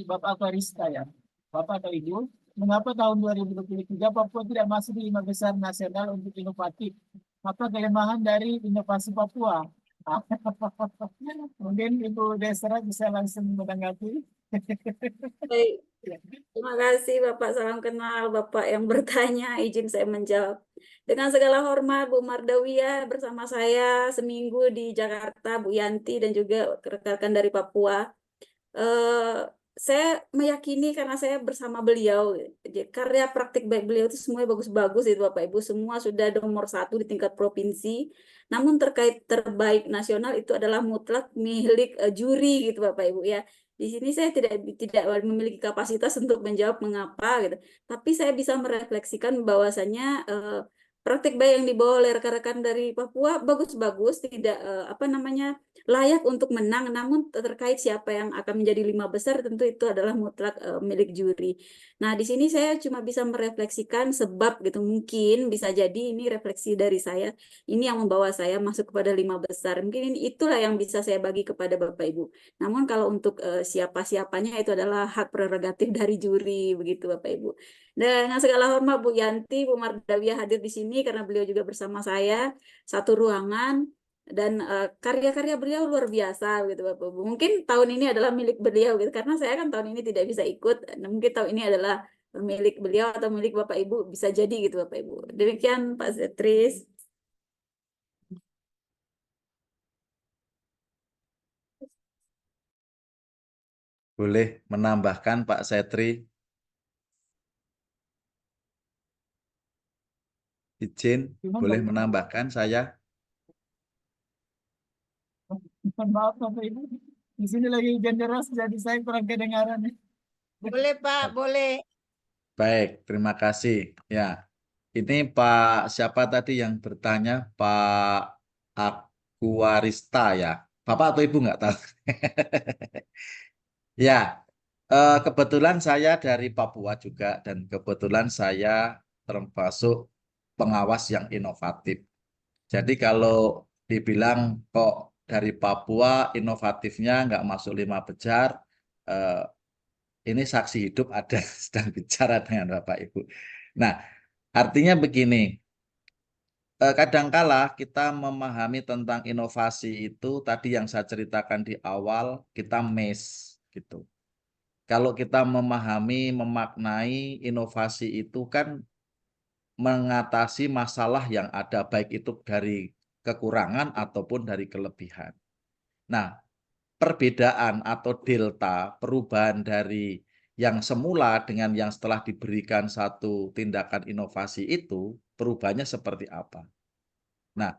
Bapak Aquarista ya. Bapak atau Ibu, mengapa tahun 2023 Papua tidak masuk di 5 besar nasional untuk inovatif? Apa kelemahan dari inovasi Papua? Mungkin Ibu Desra bisa langsung menanggapi. Baik, terima kasih Bapak, salam kenal Bapak yang bertanya, izin saya menjawab. Dengan segala hormat Bu Mardawiyah bersama saya seminggu di Jakarta, Bu Yanti dan juga rekan-rekan dari Papua. Saya meyakini karena saya bersama beliau, karya praktik baik beliau itu semuanya bagus-bagus itu Bapak Ibu, semua sudah nomor 1 di tingkat provinsi. Namun terkait terbaik nasional itu adalah mutlak milik juri gitu Bapak Ibu ya. Di sini saya tidak memiliki kapasitas untuk menjawab mengapa gitu. Tapi saya bisa merefleksikan bahwasannya praktik baik yang dibawa oleh rekan-rekan dari Papua bagus-bagus, tidak layak untuk menang, namun terkait siapa yang akan menjadi 5 besar tentu itu adalah mutlak milik juri. Nah, di sini saya cuma bisa merefleksikan sebab gitu, mungkin bisa jadi ini refleksi dari saya, ini yang membawa saya masuk kepada 5 besar. Mungkin itulah yang bisa saya bagi kepada Bapak Ibu. Namun kalau untuk siapa-siapanya itu adalah hak prerogatif dari juri, begitu Bapak Ibu. Dengan segala hormat Bu Yanti, Bu Mardawiyah hadir di sini karena beliau juga bersama saya satu ruangan. Dan karya-karya beliau luar biasa gitu Bapak Ibu. Mungkin tahun ini adalah milik beliau gitu karena saya kan tahun ini tidak bisa ikut. Nah, mungkin tahun ini adalah milik beliau atau milik Bapak Ibu, bisa jadi gitu Bapak Ibu. Demikian Pak Setris. Boleh menambahkan Pak Setri? Izin, boleh menambahkan saya? Maaf Bapak Ibu, di sini lagi hujan deras jadi saya kurang kedengaran. Boleh Pak, boleh. Baik, terima kasih. Ya, ini Pak siapa tadi yang bertanya? Pak Aquarista ya. Bapak atau Ibu nggak tahu. Ya, kebetulan saya dari Papua juga dan kebetulan saya termasuk pengawas yang inovatif. Jadi kalau dibilang kok dari Papua inovatifnya nggak masuk 5 besar, Ini saksi hidup ada sedang bicara dengan Bapak Ibu. Nah, artinya begini, kadangkala kita memahami tentang inovasi itu tadi yang saya ceritakan di awal, kita miss gitu. Kalau kita memahami, memaknai inovasi itu kan mengatasi masalah yang ada, baik itu dari kekurangan ataupun dari kelebihan. Nah, perbedaan atau delta, perubahan dari yang semula dengan yang setelah diberikan satu tindakan inovasi itu, perubahannya seperti apa? Nah,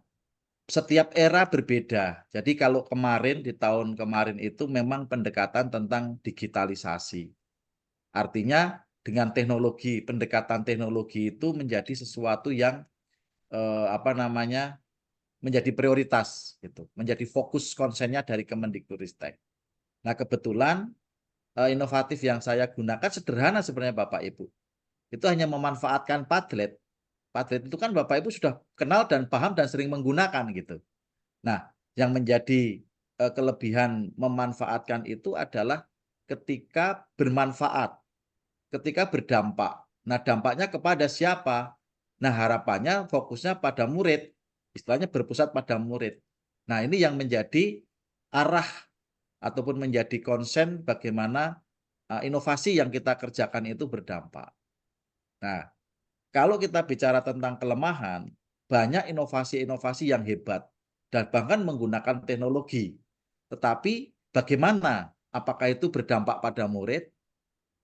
setiap era berbeda. Jadi kalau kemarin, di tahun kemarin itu memang pendekatan tentang digitalisasi. Artinya dengan teknologi, pendekatan teknologi itu menjadi sesuatu yang menjadi prioritas gitu, menjadi fokus konsennya dari Kemendikbudristek. Nah, kebetulan inovatif yang saya gunakan sederhana sebenarnya Bapak Ibu. Itu hanya memanfaatkan Padlet. Padlet itu kan Bapak Ibu sudah kenal dan paham dan sering menggunakan gitu. Nah, yang menjadi kelebihan memanfaatkan itu adalah ketika bermanfaat, ketika berdampak. Nah, dampaknya kepada siapa? Nah, harapannya fokusnya pada murid, istilahnya berpusat pada murid. Nah, ini yang menjadi arah ataupun menjadi konsen bagaimana inovasi yang kita kerjakan itu berdampak. Nah, kalau kita bicara tentang kelemahan, banyak inovasi-inovasi yang hebat dan bahkan menggunakan teknologi. Tetapi bagaimana? Apakah itu berdampak pada murid?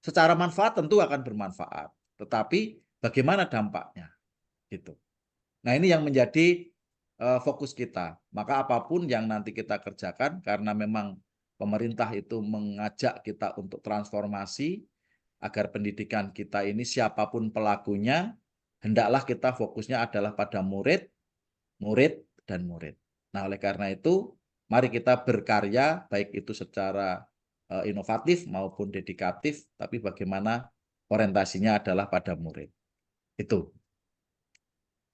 Secara manfaat tentu akan bermanfaat, tetapi bagaimana dampaknya? Gitu. Nah, ini yang menjadi fokus kita. Maka apapun yang nanti kita kerjakan, karena memang pemerintah itu mengajak kita untuk transformasi, agar pendidikan kita ini siapapun pelakunya, hendaklah kita fokusnya adalah pada murid, murid, dan murid. Nah, oleh karena itu, mari kita berkarya, baik itu secara inovatif maupun dedikatif, tapi bagaimana orientasinya adalah pada murid. Itu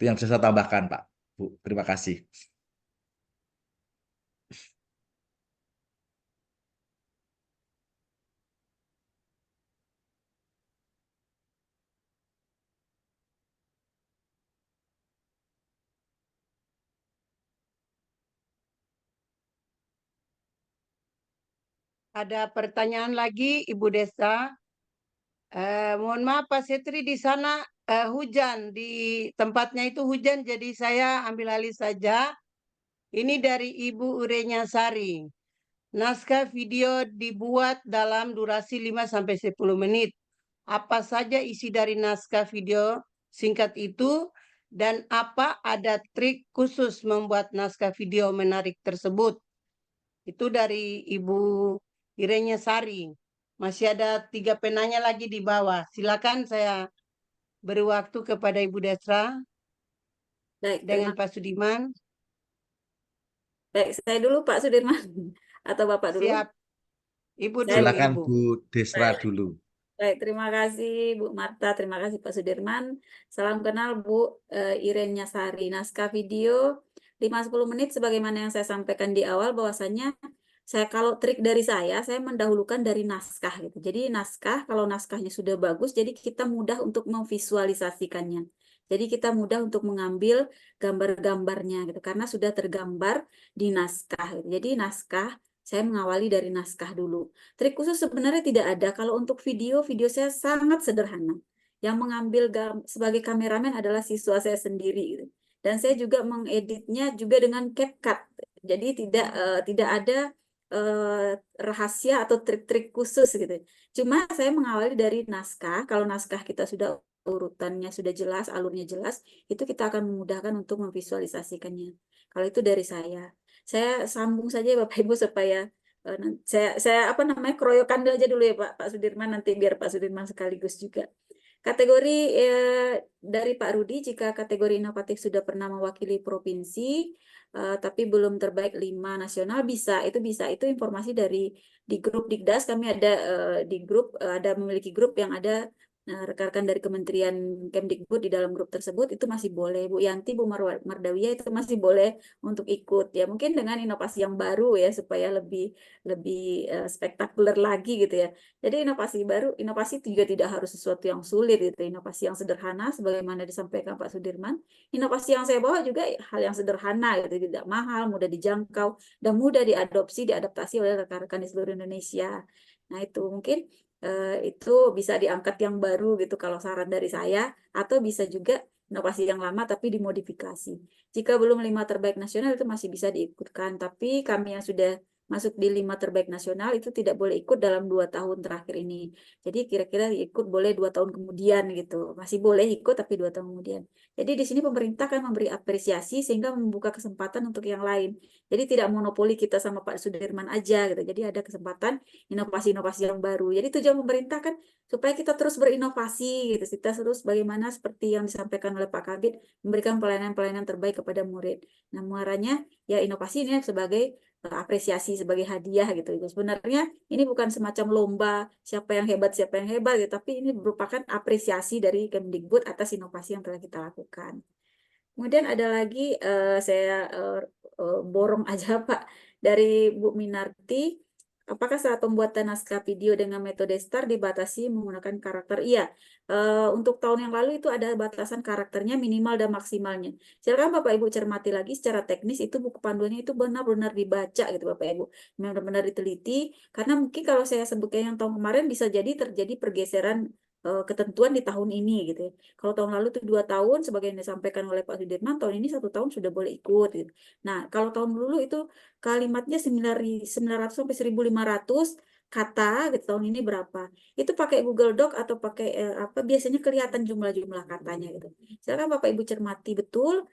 yang bisa saya tambahkan, Pak. Bu, terima kasih. Ada pertanyaan lagi, Ibu Desa. Mohon maaf Pak Setri, di sana hujan, di tempatnya itu hujan, jadi saya ambil alih saja. Ini dari Ibu Urenya Sari. Naskah video dibuat dalam durasi 5-10 menit. Apa saja isi dari naskah video singkat itu dan apa ada trik khusus membuat naskah video menarik tersebut? Itu dari Ibu Irenya Sari. Masih ada 3 penanya lagi di bawah. Silakan saya beri waktu kepada Ibu Desra Baik, dengan Pak Sudiman. baik, saya dulu Pak Sudirman atau Bapak dulu? Siap. Ibu Saya dulu, Silakan Ibu. Bu Desra Baik. dulu. Baik, terima kasih Bu Marta, terima kasih Pak Sudirman. Salam kenal Bu Irenya Sari. Naskah video 5-10 menit sebagaimana yang saya sampaikan di awal bahwasanya kalau trik dari saya mendahulukan dari naskah gitu. Jadi naskah, kalau naskahnya sudah bagus, jadi kita mudah untuk memvisualisasikannya. Jadi kita mudah untuk mengambil gambar-gambarnya gitu karena sudah tergambar di naskah. Gitu. Jadi naskah saya mengawali dari naskah dulu. Trik khusus sebenarnya tidak ada. Kalau untuk video saya sangat sederhana. Yang mengambil sebagai kameramen adalah siswa saya sendiri gitu. Dan saya juga mengeditnya juga dengan CapCut. Jadi tidak ada rahasia atau trik-trik khusus gitu. Cuma saya mengawali dari naskah. Kalau naskah kita sudah urutannya sudah jelas, alurnya jelas, itu kita akan memudahkan untuk memvisualisasikannya. Kalau itu dari saya. Saya sambung saja Bapak Ibu supaya saya keroyokan aja dulu ya Pak Sudirman, nanti biar Pak Sudirman sekaligus juga. Kategori dari Pak Rudi, jika kategori inovatif sudah pernah mewakili provinsi, tapi belum terbaik 5 nasional, itu bisa. Itu informasi dari di grup Dikdas, kami ada di grup, ada memiliki grup yang ada Nah, rekan-rekan dari Kementerian Kemdikbud di dalam grup tersebut itu masih boleh. Bu Yanti, Bu Mardawiyah itu masih boleh untuk ikut. Ya, mungkin dengan inovasi yang baru ya supaya lebih lebih spektakuler lagi gitu ya. Jadi inovasi baru, inovasi juga tidak harus sesuatu yang sulit gitu. Inovasi yang sederhana sebagaimana disampaikan Pak Sudirman. Inovasi yang saya bawa juga hal yang sederhana gitu, tidak mahal, mudah dijangkau dan mudah diadopsi, diadaptasi oleh rekan-rekan di seluruh Indonesia. Nah, itu mungkin itu bisa diangkat yang baru gitu kalau saran dari saya, atau bisa juga inovasi yang lama tapi dimodifikasi. Jika belum 5 terbaik nasional itu masih bisa diikutkan, tapi kami yang sudah masuk di 5 terbaik nasional itu tidak boleh ikut dalam 2 tahun terakhir ini. Jadi kira-kira ikut boleh 2 tahun kemudian gitu. Masih boleh ikut tapi 2 tahun kemudian. Jadi di sini pemerintah kan memberi apresiasi sehingga membuka kesempatan untuk yang lain. Jadi tidak monopoli kita sama Pak Sudirman aja gitu. Jadi ada kesempatan inovasi-inovasi yang baru. Jadi tujuan pemerintah kan supaya kita terus berinovasi gitu. Kita terus bagaimana seperti yang disampaikan oleh Pak Kabid, memberikan pelayanan-pelayanan terbaik kepada murid. Nah, muaranya ya inovasi ini sebagai apresiasi, sebagai hadiah gitu. Sebenarnya ini bukan semacam lomba siapa yang hebat gitu, tapi ini merupakan apresiasi dari Kemdikbud atas inovasi yang telah kita lakukan. Kemudian ada lagi saya borong aja Pak dari Bu Minarti. Apakah saat pembuatan naskah video dengan metode STAR dibatasi menggunakan karakter? Iya, untuk tahun yang lalu itu ada batasan karakternya minimal dan maksimalnya. Silakan Bapak Ibu cermati lagi secara teknis itu buku panduannya itu benar-benar dibaca gitu Bapak Ibu. Benar-benar diteliti, karena mungkin kalau saya sebutkan yang tahun kemarin bisa jadi terjadi pergeseran ketentuan di tahun ini gitu ya. Kalau tahun lalu itu 2 tahun, sebagai yang disampaikan oleh Pak Sudirman, tahun ini 1 tahun sudah boleh ikut. Gitu. Nah, kalau tahun dulu itu kalimatnya 900 sampai 1.500 kata, gitu. Tahun ini berapa? Itu pakai Google Doc atau pakai apa? Biasanya kelihatan jumlah-jumlah katanya gitu. Silakan Bapak Ibu cermati betul.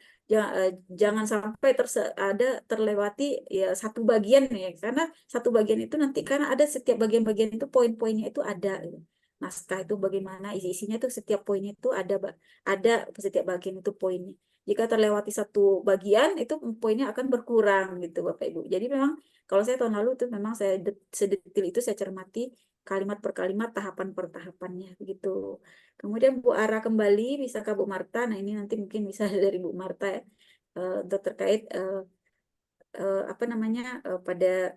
Jangan sampai ada terlewati ya satu bagian ya, karena satu bagian itu nanti karena ada setiap bagian-bagian itu poin-poinnya itu ada. Gitu. Naskah itu bagaimana isi-isinya tuh setiap poinnya itu ada setiap bagian itu poinnya. Jika terlewati satu bagian itu poinnya akan berkurang gitu Bapak Ibu. Jadi memang kalau saya tahun lalu itu memang saya sedetil itu saya cermati kalimat per kalimat, tahapan per tahapannya begitu. Kemudian Bu Ara kembali, bisa ke Bu Marta. Nah, ini nanti mungkin bisa dari Bu Marta ya. Untuk terkait apa namanya pada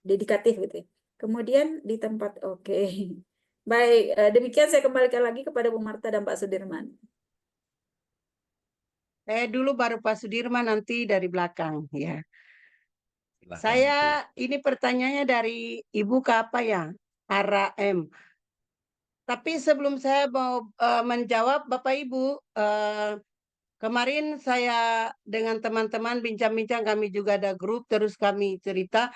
dedikatif gitu ya. Kemudian di tempat oke. Baik, demikian saya kembalikan lagi kepada Bu Marta dan Pak Sudirman. Dulu baru Pak Sudirman, nanti dari belakang ya. Silakan, Bu. Saya ini pertanyaannya dari Ibu ke apa ya? Ara M. Tapi sebelum saya mau menjawab, Bapak Ibu, kemarin saya dengan teman-teman bincang-bincang, kami juga ada grup, terus kami cerita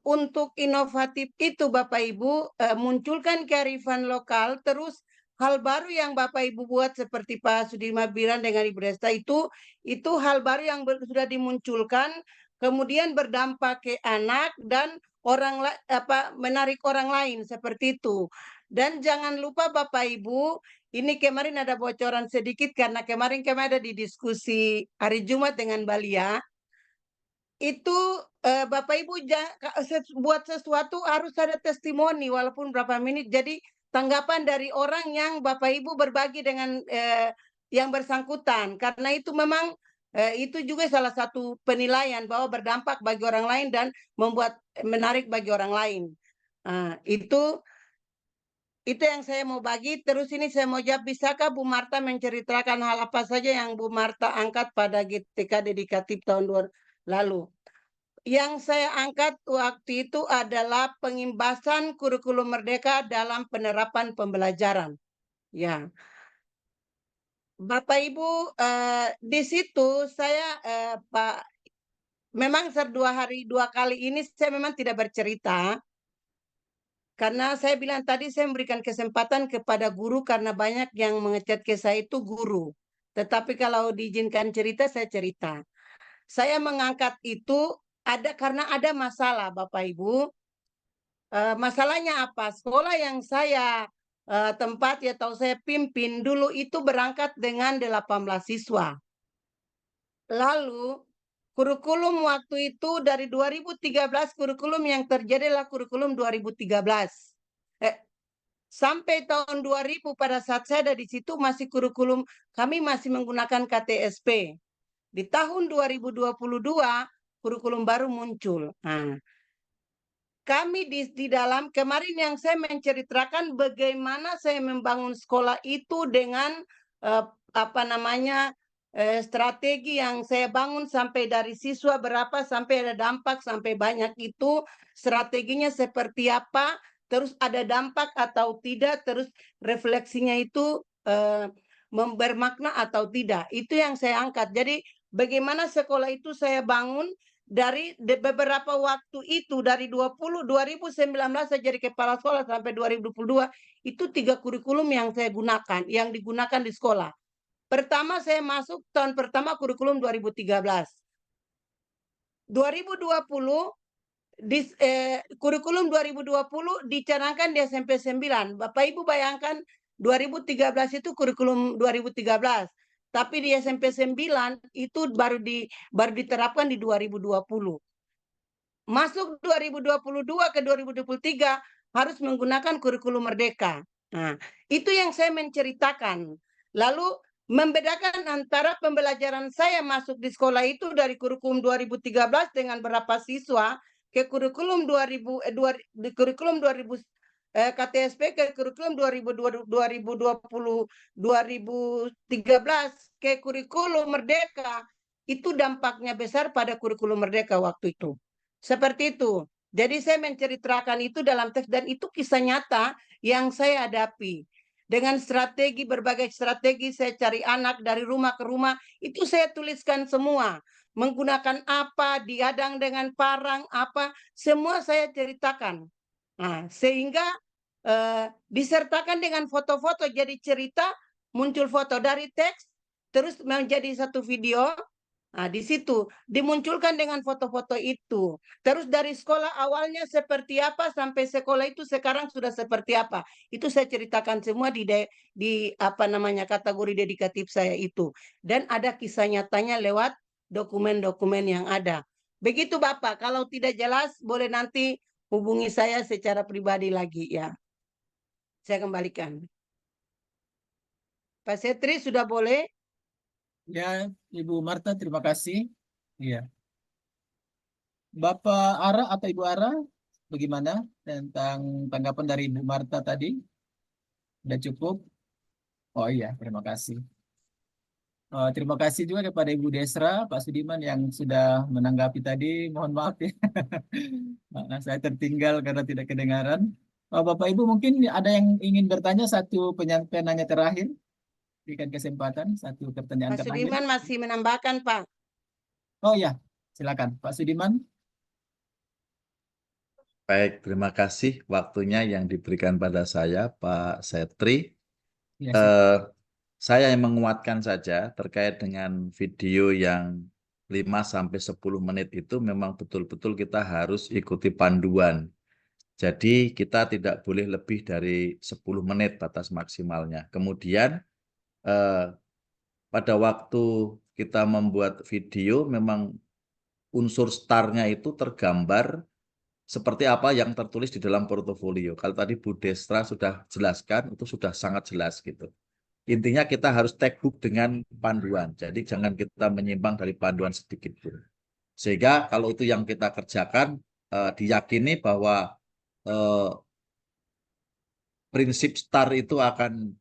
untuk inovatif itu Bapak Ibu munculkan kearifan lokal, terus hal baru yang Bapak Ibu buat seperti Pak Sudirman Biran dengan Ibu Desta itu hal baru yang sudah dimunculkan, kemudian berdampak ke anak dan menarik orang lain seperti itu. Dan jangan lupa Bapak Ibu, ini kemarin ada bocoran sedikit karena kemarin kami ada di diskusi hari Jumat dengan Balia. Itu Bapak Ibu buat sesuatu harus ada testimoni walaupun berapa menit. Jadi tanggapan dari orang yang Bapak Ibu berbagi dengan yang bersangkutan. Karena itu memang itu juga salah satu penilaian bahwa berdampak bagi orang lain dan membuat menarik bagi orang lain. Itu yang saya mau bagi. Terus ini saya mau jawab, bisakah Bu Marta menceritakan hal apa saja yang Bu Marta angkat pada GTK dedikatif tahun lalu? Yang saya angkat waktu itu adalah pengimbasan kurikulum merdeka dalam penerapan pembelajaran. Ya, Bapak Ibu, di situ saya Pak, memang 2 kali ini saya memang tidak bercerita. Karena saya bilang tadi saya memberikan kesempatan kepada guru karena banyak yang mengechat ke saya itu guru. Tetapi kalau diizinkan cerita, saya cerita. Saya mengangkat itu karena ada masalah Bapak Ibu. Masalahnya apa? Sekolah yang saya tempati atau saya pimpin dulu itu berangkat dengan 18 siswa. Lalu kurikulum waktu itu dari 2013 kurikulum yang terjadi adalah kurikulum 2013. Sampai tahun 2000 pada saat saya ada di situ masih kurikulum kami masih menggunakan KTSP. Di tahun 2022 kurikulum baru muncul. Nah, kami di dalam kemarin yang saya menceritakan bagaimana saya membangun sekolah itu dengan strategi yang saya bangun sampai dari siswa berapa sampai ada dampak sampai banyak itu strateginya seperti apa, terus ada dampak atau tidak, terus refleksinya itu bermakna atau tidak. Itu yang saya angkat. Jadi bagaimana sekolah itu saya bangun dari beberapa waktu itu dari 2019 saya jadi kepala sekolah sampai 2022 itu 3 kurikulum yang saya gunakan, yang digunakan di sekolah. Pertama saya masuk tahun pertama kurikulum 2013. 2020 kurikulum 2020 dicanangkan di SMP 9. Bapak Ibu bayangkan 2013 itu kurikulum 2013. Tapi di SMP 9 itu baru diterapkan di 2020. Masuk 2022 ke 2023 harus menggunakan kurikulum merdeka. Nah, itu yang saya menceritakan. Lalu membedakan antara pembelajaran saya masuk di sekolah itu dari kurikulum 2013 dengan berapa siswa ke kurikulum 2000 KTSP ke kurikulum 2020 2013 ke kurikulum merdeka itu dampaknya besar pada kurikulum merdeka waktu itu. Seperti itu. Jadi saya menceritakan itu dalam teks dan itu kisah nyata yang saya hadapi. Dengan strategi, berbagai strategi saya cari anak dari rumah ke rumah, itu saya tuliskan semua. Menggunakan apa, dihadang dengan parang, apa, semua saya ceritakan. Nah, sehingga disertakan dengan foto-foto, jadi cerita, muncul foto dari teks, terus menjadi satu video. Nah, di situ dimunculkan dengan foto-foto itu. Terus dari sekolah awalnya seperti apa sampai sekolah itu sekarang sudah seperti apa. Itu saya ceritakan semua di kategori dedikatif saya itu. Dan ada kisah nyatanya lewat dokumen-dokumen yang ada. Begitu Bapak, kalau tidak jelas boleh nanti hubungi saya secara pribadi lagi ya. Saya kembalikan. Pak Setri sudah boleh? Ya, Ibu Marta, terima kasih. Iya. Bapak Ara atau Ibu Ara, bagaimana tentang tanggapan dari Ibu Marta tadi? Sudah cukup? Oh iya, terima kasih. Terima kasih juga kepada Ibu Desra, Pak Sudiman yang sudah menanggapi tadi. Mohon maaf ya, saya tertinggal karena tidak kedengaran. Bapak Ibu mungkin ada yang ingin bertanya, satu penanya terakhir. Berikan kesempatan, satu pertanyaan Pak terakhir. Sudiman masih menambahkan Pak. Oh ya, silakan Pak Sudiman. Baik, terima kasih waktunya yang diberikan pada saya, Pak Setri. Ya, Saya yang menguatkan saja terkait dengan video yang 5-10 menit itu memang betul-betul kita harus ikuti panduan. Jadi kita tidak boleh lebih dari 10 menit batas maksimalnya. Kemudian pada waktu kita membuat video memang unsur startnya itu tergambar seperti apa yang tertulis di dalam portofolio. Kalau tadi Bu Destra sudah jelaskan, itu sudah sangat jelas gitu. Intinya kita harus textbook dengan panduan. Jadi jangan kita menyimpang dari panduan sedikit pun. Sehingga kalau itu yang kita kerjakan, diyakini bahwa prinsip STAR itu akan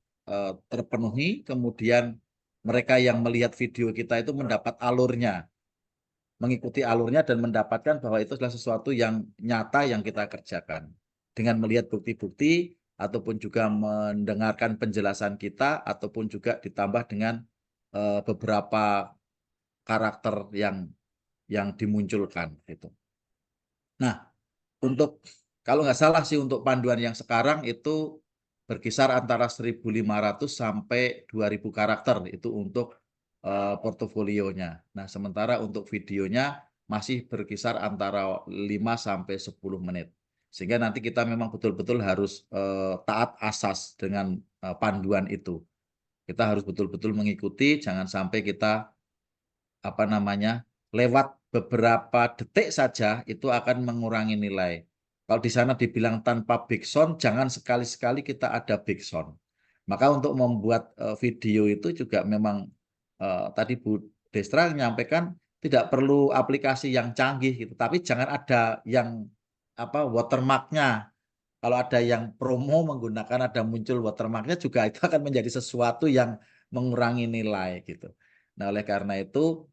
terpenuhi. Kemudian mereka yang melihat video kita itu mendapat alurnya, mengikuti alurnya dan mendapatkan bahwa itu adalah sesuatu yang nyata yang kita kerjakan. Dengan melihat bukti-bukti ataupun juga mendengarkan penjelasan kita ataupun juga ditambah dengan beberapa karakter yang dimunculkan itu. Nah, untuk kalau nggak salah sih untuk panduan yang sekarang itu berkisar antara 1.500 sampai 2.000 karakter itu untuk portofolionya. Nah, sementara untuk videonya masih berkisar antara 5 sampai 10 menit. Sehingga nanti kita memang betul-betul harus taat asas dengan panduan itu. Kita harus betul-betul mengikuti, jangan sampai kita lewat beberapa detik saja itu akan mengurangi nilai. Kalau di sana dibilang tanpa background, jangan sekali-sekali kita ada background. Maka untuk membuat video itu juga memang tadi Bu Destra menyampaikan tidak perlu aplikasi yang canggih gitu, tapi jangan ada yang watermarknya. Kalau ada yang promo menggunakan ada muncul watermarknya juga itu akan menjadi sesuatu yang mengurangi nilai gitu. Nah, oleh karena itu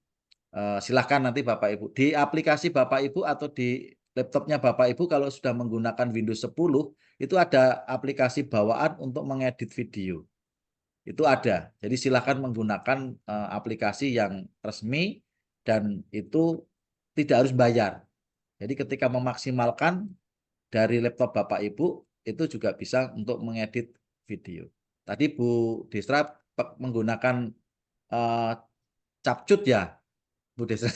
silahkan nanti Bapak Ibu di aplikasi Bapak Ibu atau di laptopnya Bapak Ibu kalau sudah menggunakan Windows 10 itu ada aplikasi bawaan untuk mengedit video. Itu ada. Jadi silahkan menggunakan aplikasi yang resmi dan itu tidak harus bayar. Jadi ketika memaksimalkan dari laptop Bapak Ibu itu juga bisa untuk mengedit video. Tadi Bu Destra menggunakan Capcut ya, Bu Destra.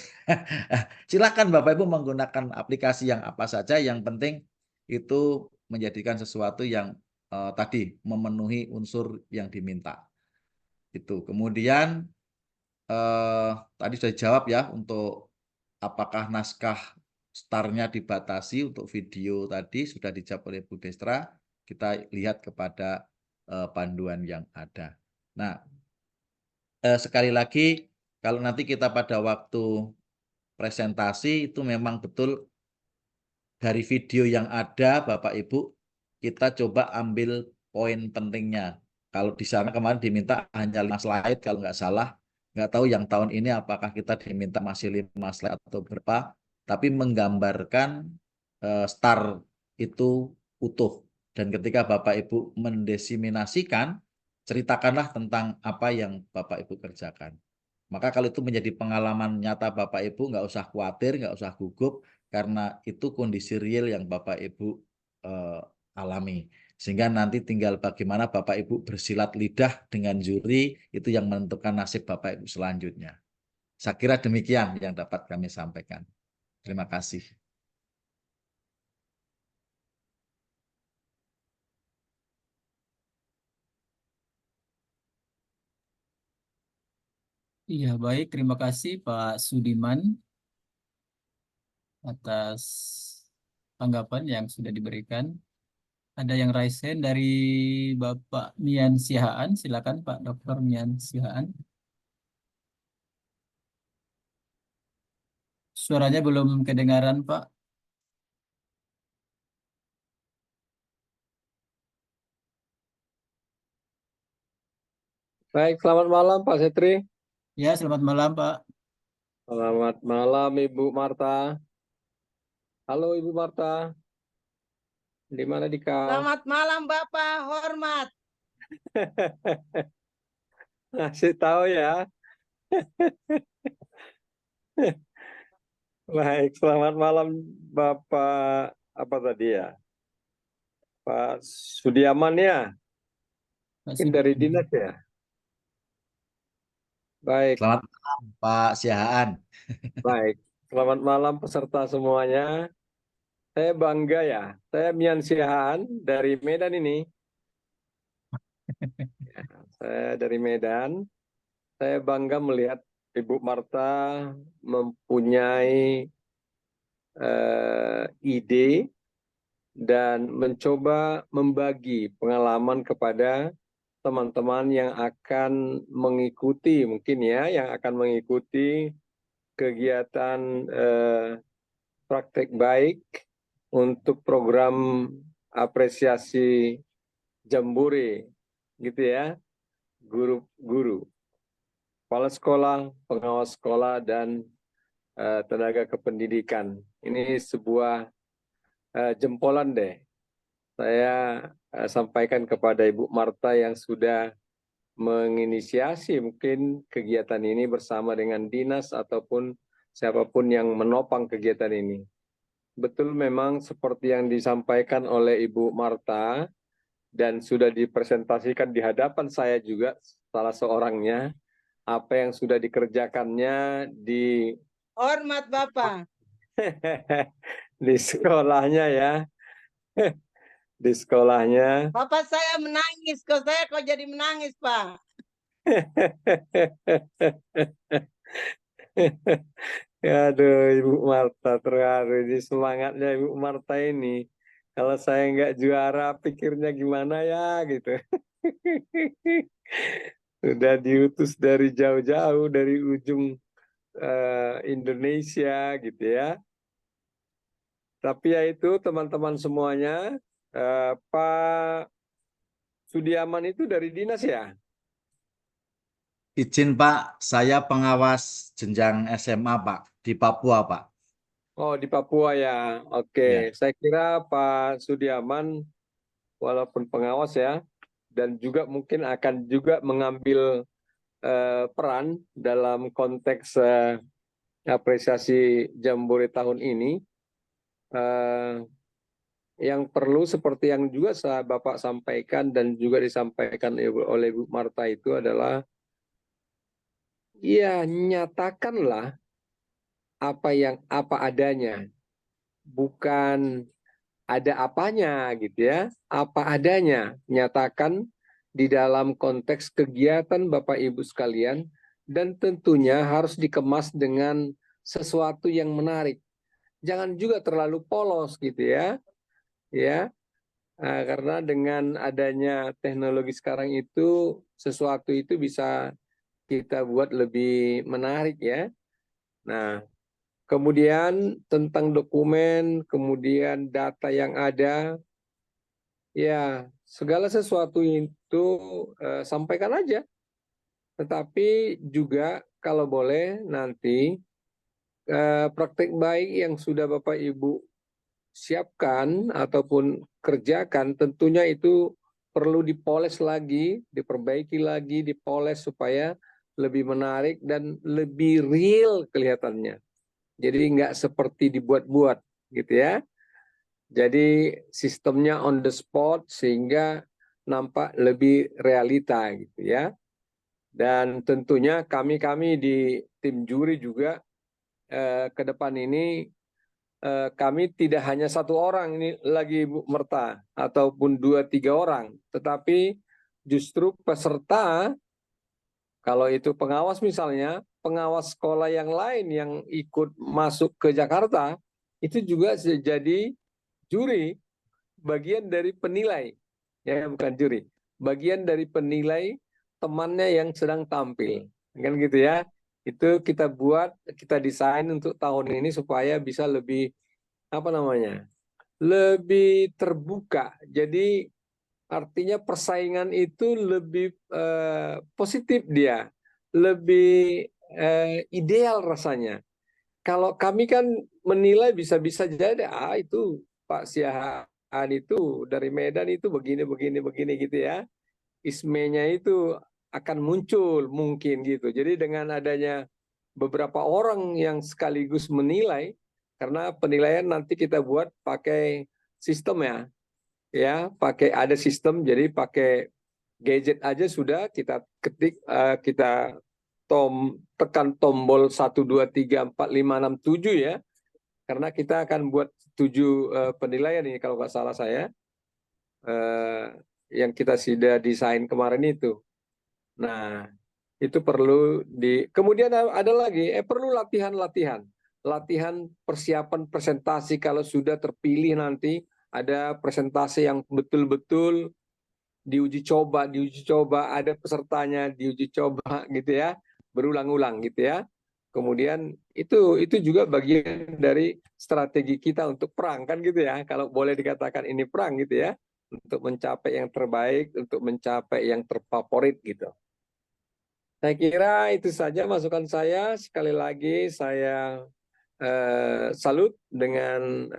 Silakan Bapak Ibu menggunakan aplikasi yang apa saja, yang penting itu menjadikan sesuatu yang tadi memenuhi unsur yang diminta. Itu. Kemudian tadi sudah dijawab ya untuk apakah naskah startnya dibatasi untuk video tadi sudah dijawab oleh Bu Destra. Kita lihat kepada panduan yang ada. Nah, sekali lagi kalau nanti kita pada waktu presentasi itu memang betul dari video yang ada Bapak Ibu kita coba ambil poin pentingnya. Kalau di sana kemarin diminta hanya 5 slide kalau nggak salah. Nggak tahu yang tahun ini apakah kita diminta masih 5 slide atau berapa. Tapi menggambarkan star itu utuh. Dan ketika Bapak Ibu mendesiminasikan, ceritakanlah tentang apa yang Bapak Ibu kerjakan. Maka kalau itu menjadi pengalaman nyata Bapak Ibu, nggak usah khawatir, nggak usah gugup, karena itu kondisi real yang Bapak Ibu alami. Sehingga nanti tinggal bagaimana Bapak Ibu bersilat lidah dengan juri, itu yang menentukan nasib Bapak Ibu selanjutnya. Saya kira demikian yang dapat kami sampaikan. Terima kasih. Iya, baik. Terima kasih Pak Sudiman atas tanggapan yang sudah diberikan. Ada yang raise hand dari Bapak Mian Sihaan. Silakan Pak Dr. Mian Sihaan. Suaranya belum kedengaran, Pak. Baik, selamat malam Pak Setri. Ya, selamat malam, Pak. Selamat malam Ibu Marta. Halo Ibu Marta. Di mana Dika? Selamat malam Bapak, hormat. Ngasih tahu ya. Baik, selamat malam Bapak apa tadi ya? Pak Sudiaman ya. Pak Mungkin dari Sudiman. dinas ya. Baik, Selamat malam Pak Sihaan. baik. Selamat malam peserta semuanya. Saya bangga ya. Saya Mian Sihaan dari Medan ini. Ya, saya dari Medan. Saya bangga melihat Ibu Marta mempunyai ide dan mencoba membagi pengalaman kepada teman-teman yang akan mengikuti, mungkin ya, yang akan mengikuti kegiatan praktek baik untuk program apresiasi jambore, gitu ya, guru-guru, kepala sekolah, pengawas sekolah, dan tenaga kependidikan. Ini sebuah jempolan deh. Saya sampaikan kepada Ibu Marta yang sudah menginisiasi mungkin kegiatan ini bersama dengan dinas ataupun siapapun yang menopang kegiatan ini. Betul memang seperti yang disampaikan oleh Ibu Marta dan sudah dipresentasikan di hadapan saya juga salah seorangnya, apa yang sudah dikerjakannya di Hormat Bapak. di sekolahnya ya. Di sekolahnya. Bapak saya menangis, kok saya kok jadi menangis Pak. Aduh, Ibu Marta terharu. Ini semangatnya Ibu Marta ini Kalau saya nggak juara, pikirnya gimana ya gitu. Sudah diutus dari jauh-jauh, dari ujung Indonesia gitu ya. Tapi ya itu teman-teman semuanya, Pak Sudiaman itu dari dinas ya? Izin Pak, saya pengawas jenjang SMA Pak, di Papua Pak. Oh, di Papua ya. Ya. Oke, saya kira Pak Sudiaman walaupun pengawas ya, dan juga mungkin akan juga mengambil peran dalam konteks apresiasi Jambore tahun ini. Yang perlu seperti yang juga Bapak sampaikan dan juga disampaikan oleh Bu Marta itu adalah ya nyatakanlah apa adanya, bukan ada apanya gitu ya, apa adanya, nyatakan di dalam konteks kegiatan Bapak Ibu sekalian, dan tentunya harus dikemas dengan sesuatu yang menarik. Jangan juga terlalu polos gitu ya. Karena dengan adanya teknologi sekarang itu, sesuatu itu bisa kita buat lebih menarik ya. Nah, kemudian tentang dokumen, kemudian data yang ada, ya segala sesuatu itu sampaikan aja. Tetapi juga kalau boleh nanti praktek baik yang sudah Bapak Ibu siapkan ataupun kerjakan, tentunya itu perlu dipoles lagi, diperbaiki lagi, dipoles supaya lebih menarik dan lebih real kelihatannya. Jadi nggak seperti dibuat-buat gitu ya. Jadi sistemnya on the spot sehingga nampak lebih realita gitu ya. Dan tentunya kami di tim juri juga ke depan ini kami tidak hanya satu orang ini lagi Bu Merta ataupun 2-3 orang, tetapi justru peserta, kalau itu pengawas misalnya, pengawas sekolah yang lain yang ikut masuk ke Jakarta, itu juga jadi juri, bagian dari penilai, ya bukan juri, bagian dari penilai temannya yang sedang tampil, kan gitu ya. Itu kita buat, kita desain untuk tahun ini supaya bisa lebih lebih terbuka. Jadi artinya persaingan itu lebih positif dia, lebih ideal rasanya. Kalau kami kan menilai bisa-bisa jadi itu Pak Siahaan itu dari Medan itu begini gitu ya. Ismenya itu akan muncul mungkin gitu. Jadi dengan adanya beberapa orang yang sekaligus menilai, karena penilaian nanti kita buat pakai sistem ya pakai ada sistem, jadi pakai gadget aja sudah kita ketik, kita tekan tombol 1, 2, 3, 4, 5, 6, 7 ya, karena kita akan buat 7 penilaian ini kalau nggak salah saya, yang kita sudah desain kemarin itu. Nah, itu perlu kemudian ada lagi, perlu latihan persiapan presentasi. Kalau sudah terpilih nanti ada presentasi yang betul-betul diuji coba, ada pesertanya diuji coba gitu ya, berulang-ulang gitu ya. Kemudian itu juga bagian dari strategi kita untuk perang kan gitu ya, kalau boleh dikatakan ini perang gitu ya, untuk mencapai yang terbaik, untuk mencapai yang terfavorit gitu. Saya kira itu saja masukan saya. Sekali lagi saya salut dengan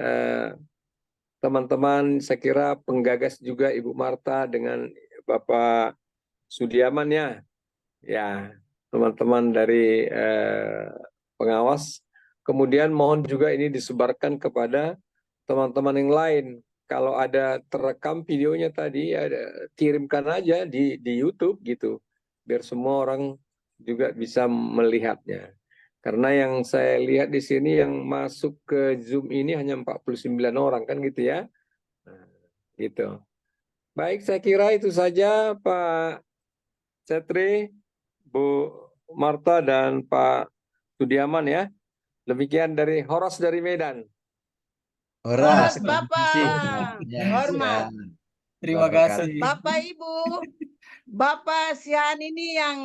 teman-teman. Saya kira penggagas juga Ibu Marta dengan Bapak Sudiaman ya teman-teman dari pengawas. Kemudian mohon juga ini disebarkan kepada teman-teman yang lain. Kalau ada terekam videonya tadi, kirimkan aja di YouTube gitu, biar semua orang juga bisa melihatnya. Karena yang saya lihat di sini yang masuk ke Zoom ini hanya 49 orang kan gitu ya. Nah, gitu. Baik, saya kira itu saja Pak Setri, Bu Marta dan Pak Sudiaman ya. Demikian dari Horas dari Medan. Horas, Hormat terima kasih. Bapak, Ya, hormat. siap. Terima Allah berkati. kasih. Bapak Ibu, Bapak Sian ini yang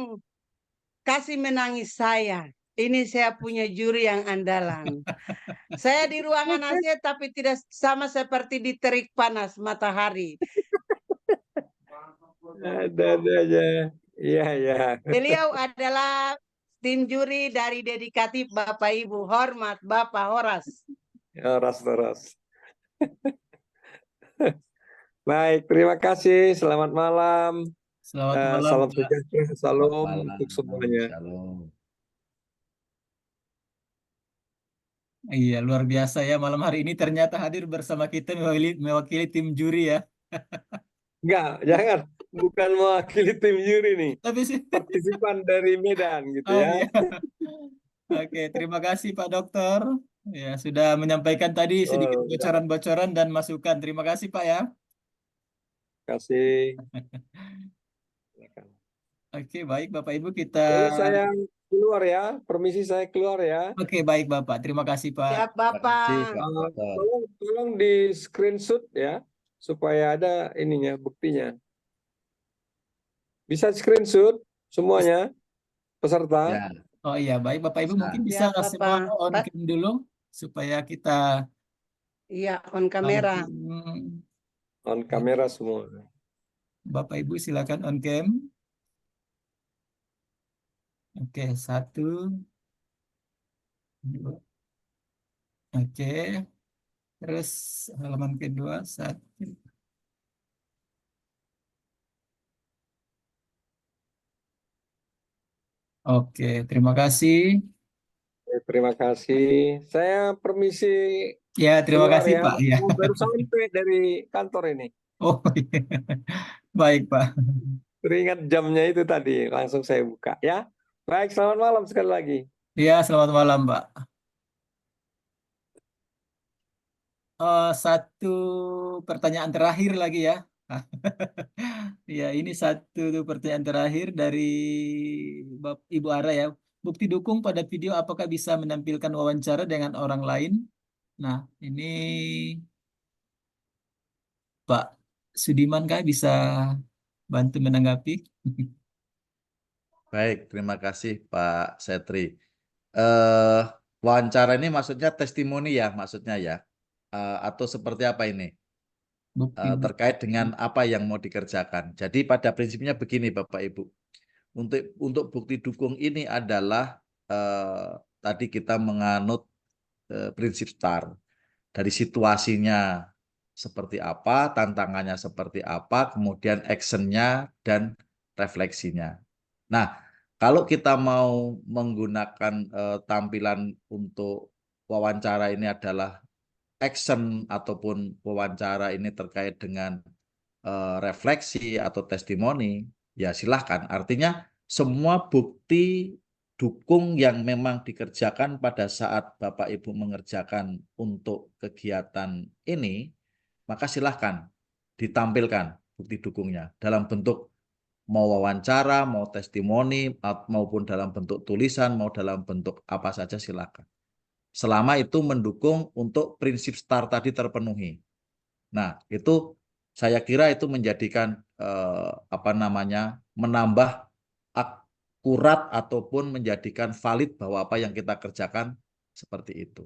kasih menangis saya. Ini saya punya juri yang andalan. Saya di ruangan AC tapi tidak sama seperti di terik panas matahari. Ada aja. Iya, iya. Beliau adalah tim juri dari dedikatif Bapak Ibu. Hormat Bapak Horas. Horas. Baik, terima kasih. Selamat malam. Selamat malam, Salam Pak. sejahtera, Selamat salam malam. untuk semuanya. Shalom. Iya, luar biasa ya. Malam hari ini ternyata hadir bersama kita mewakili tim juri ya. Enggak, jangan. Bukan mewakili tim juri nih. Tapi sih, Partisipan dari Medan gitu oh ya. iya. Oke, terima kasih Pak Dokter. Ya, sudah menyampaikan tadi sedikit Oh, ya. bocoran-bocoran dan masukan. Terima kasih Pak ya. Kasih. Silakan. Oke, baik Bapak Ibu kita. Oke, saya keluar ya. Permisi saya keluar ya. Oke, baik Bapak. Terima kasih Pak. Siap Terima kasih, Bapak. Pak Dokter. Tolong di screenshot ya supaya ada ininya buktinya. Bisa screenshot semuanya peserta. Ya, Oh iya, baik Bapak Ibu bisa. mungkin bisa Siap semua Bapak. on cam dulu supaya kita Iya, on kamera. langsung. On kamera semua. Bapak Ibu silakan on cam. Oke, 1, 2. Oke, terus halaman kedua 1. Oke, terima kasih. Terima kasih. Saya permisi Ya, terima keluar kasih ya. Pak. Ya. Baru sampai dari kantor ini. Oh, iya. Baik Pak. Teringat jamnya itu tadi, langsung saya buka ya. Baik, selamat malam sekali lagi. Ya, selamat malam Pak. Satu pertanyaan terakhir lagi ya. Ya, ini satu pertanyaan terakhir dari Ibu Ara ya. Bukti dukung pada video apakah bisa menampilkan wawancara dengan orang lain? Nah, ini Pak Sudiman kah bisa bantu menanggapi? Baik, terima kasih Pak Setri. Eh, Wawancara ini maksudnya testimoni ya, maksudnya ya. Atau seperti apa ini? Bukti. Terkait dengan apa yang mau dikerjakan. Jadi pada prinsipnya begini Bapak Ibu. Untuk bukti dukung ini adalah tadi kita menganut prinsip STAR. Dari situasinya seperti apa, tantangannya seperti apa, kemudian actionnya dan refleksinya. Nah, kalau kita mau menggunakan tampilan untuk wawancara ini adalah action ataupun wawancara ini terkait dengan refleksi atau testimoni, ya silahkan. Artinya semua bukti dukung yang memang dikerjakan pada saat Bapak Ibu mengerjakan untuk kegiatan ini, maka silahkan ditampilkan bukti dukungnya dalam bentuk mau wawancara, mau testimoni, maupun dalam bentuk tulisan, mau dalam bentuk apa saja silahkan. Selama itu mendukung untuk prinsip STAR tadi terpenuhi. Nah, itu saya kira itu menjadikan menambah akurat ataupun menjadikan valid bahwa apa yang kita kerjakan seperti itu.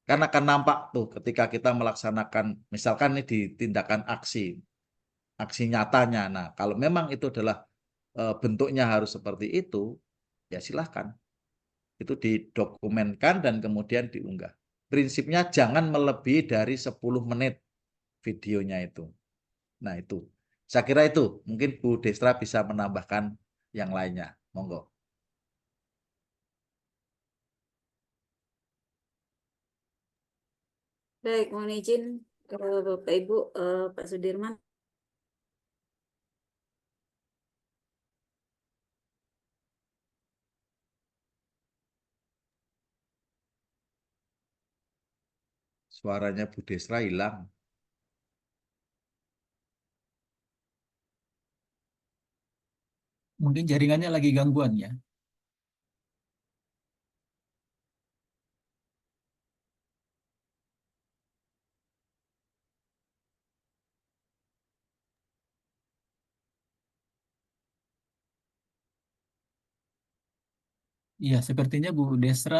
Karena akan nampak tuh ketika kita melaksanakan, misalkan ini di tindakan aksi nyatanya. Nah, kalau memang itu adalah bentuknya harus seperti itu, ya silahkan. Itu didokumenkan dan kemudian diunggah. Prinsipnya jangan melebihi dari 10 menit videonya itu. Nah itu, saya kira itu mungkin Bu Destra bisa menambahkan yang lainnya. Monggo. Baik, mohon izin Bapak Ibu, Pak Sudirman. Suaranya Bu Destra hilang. Mungkin jaringannya lagi gangguan ya. Iya, sepertinya Bu Desra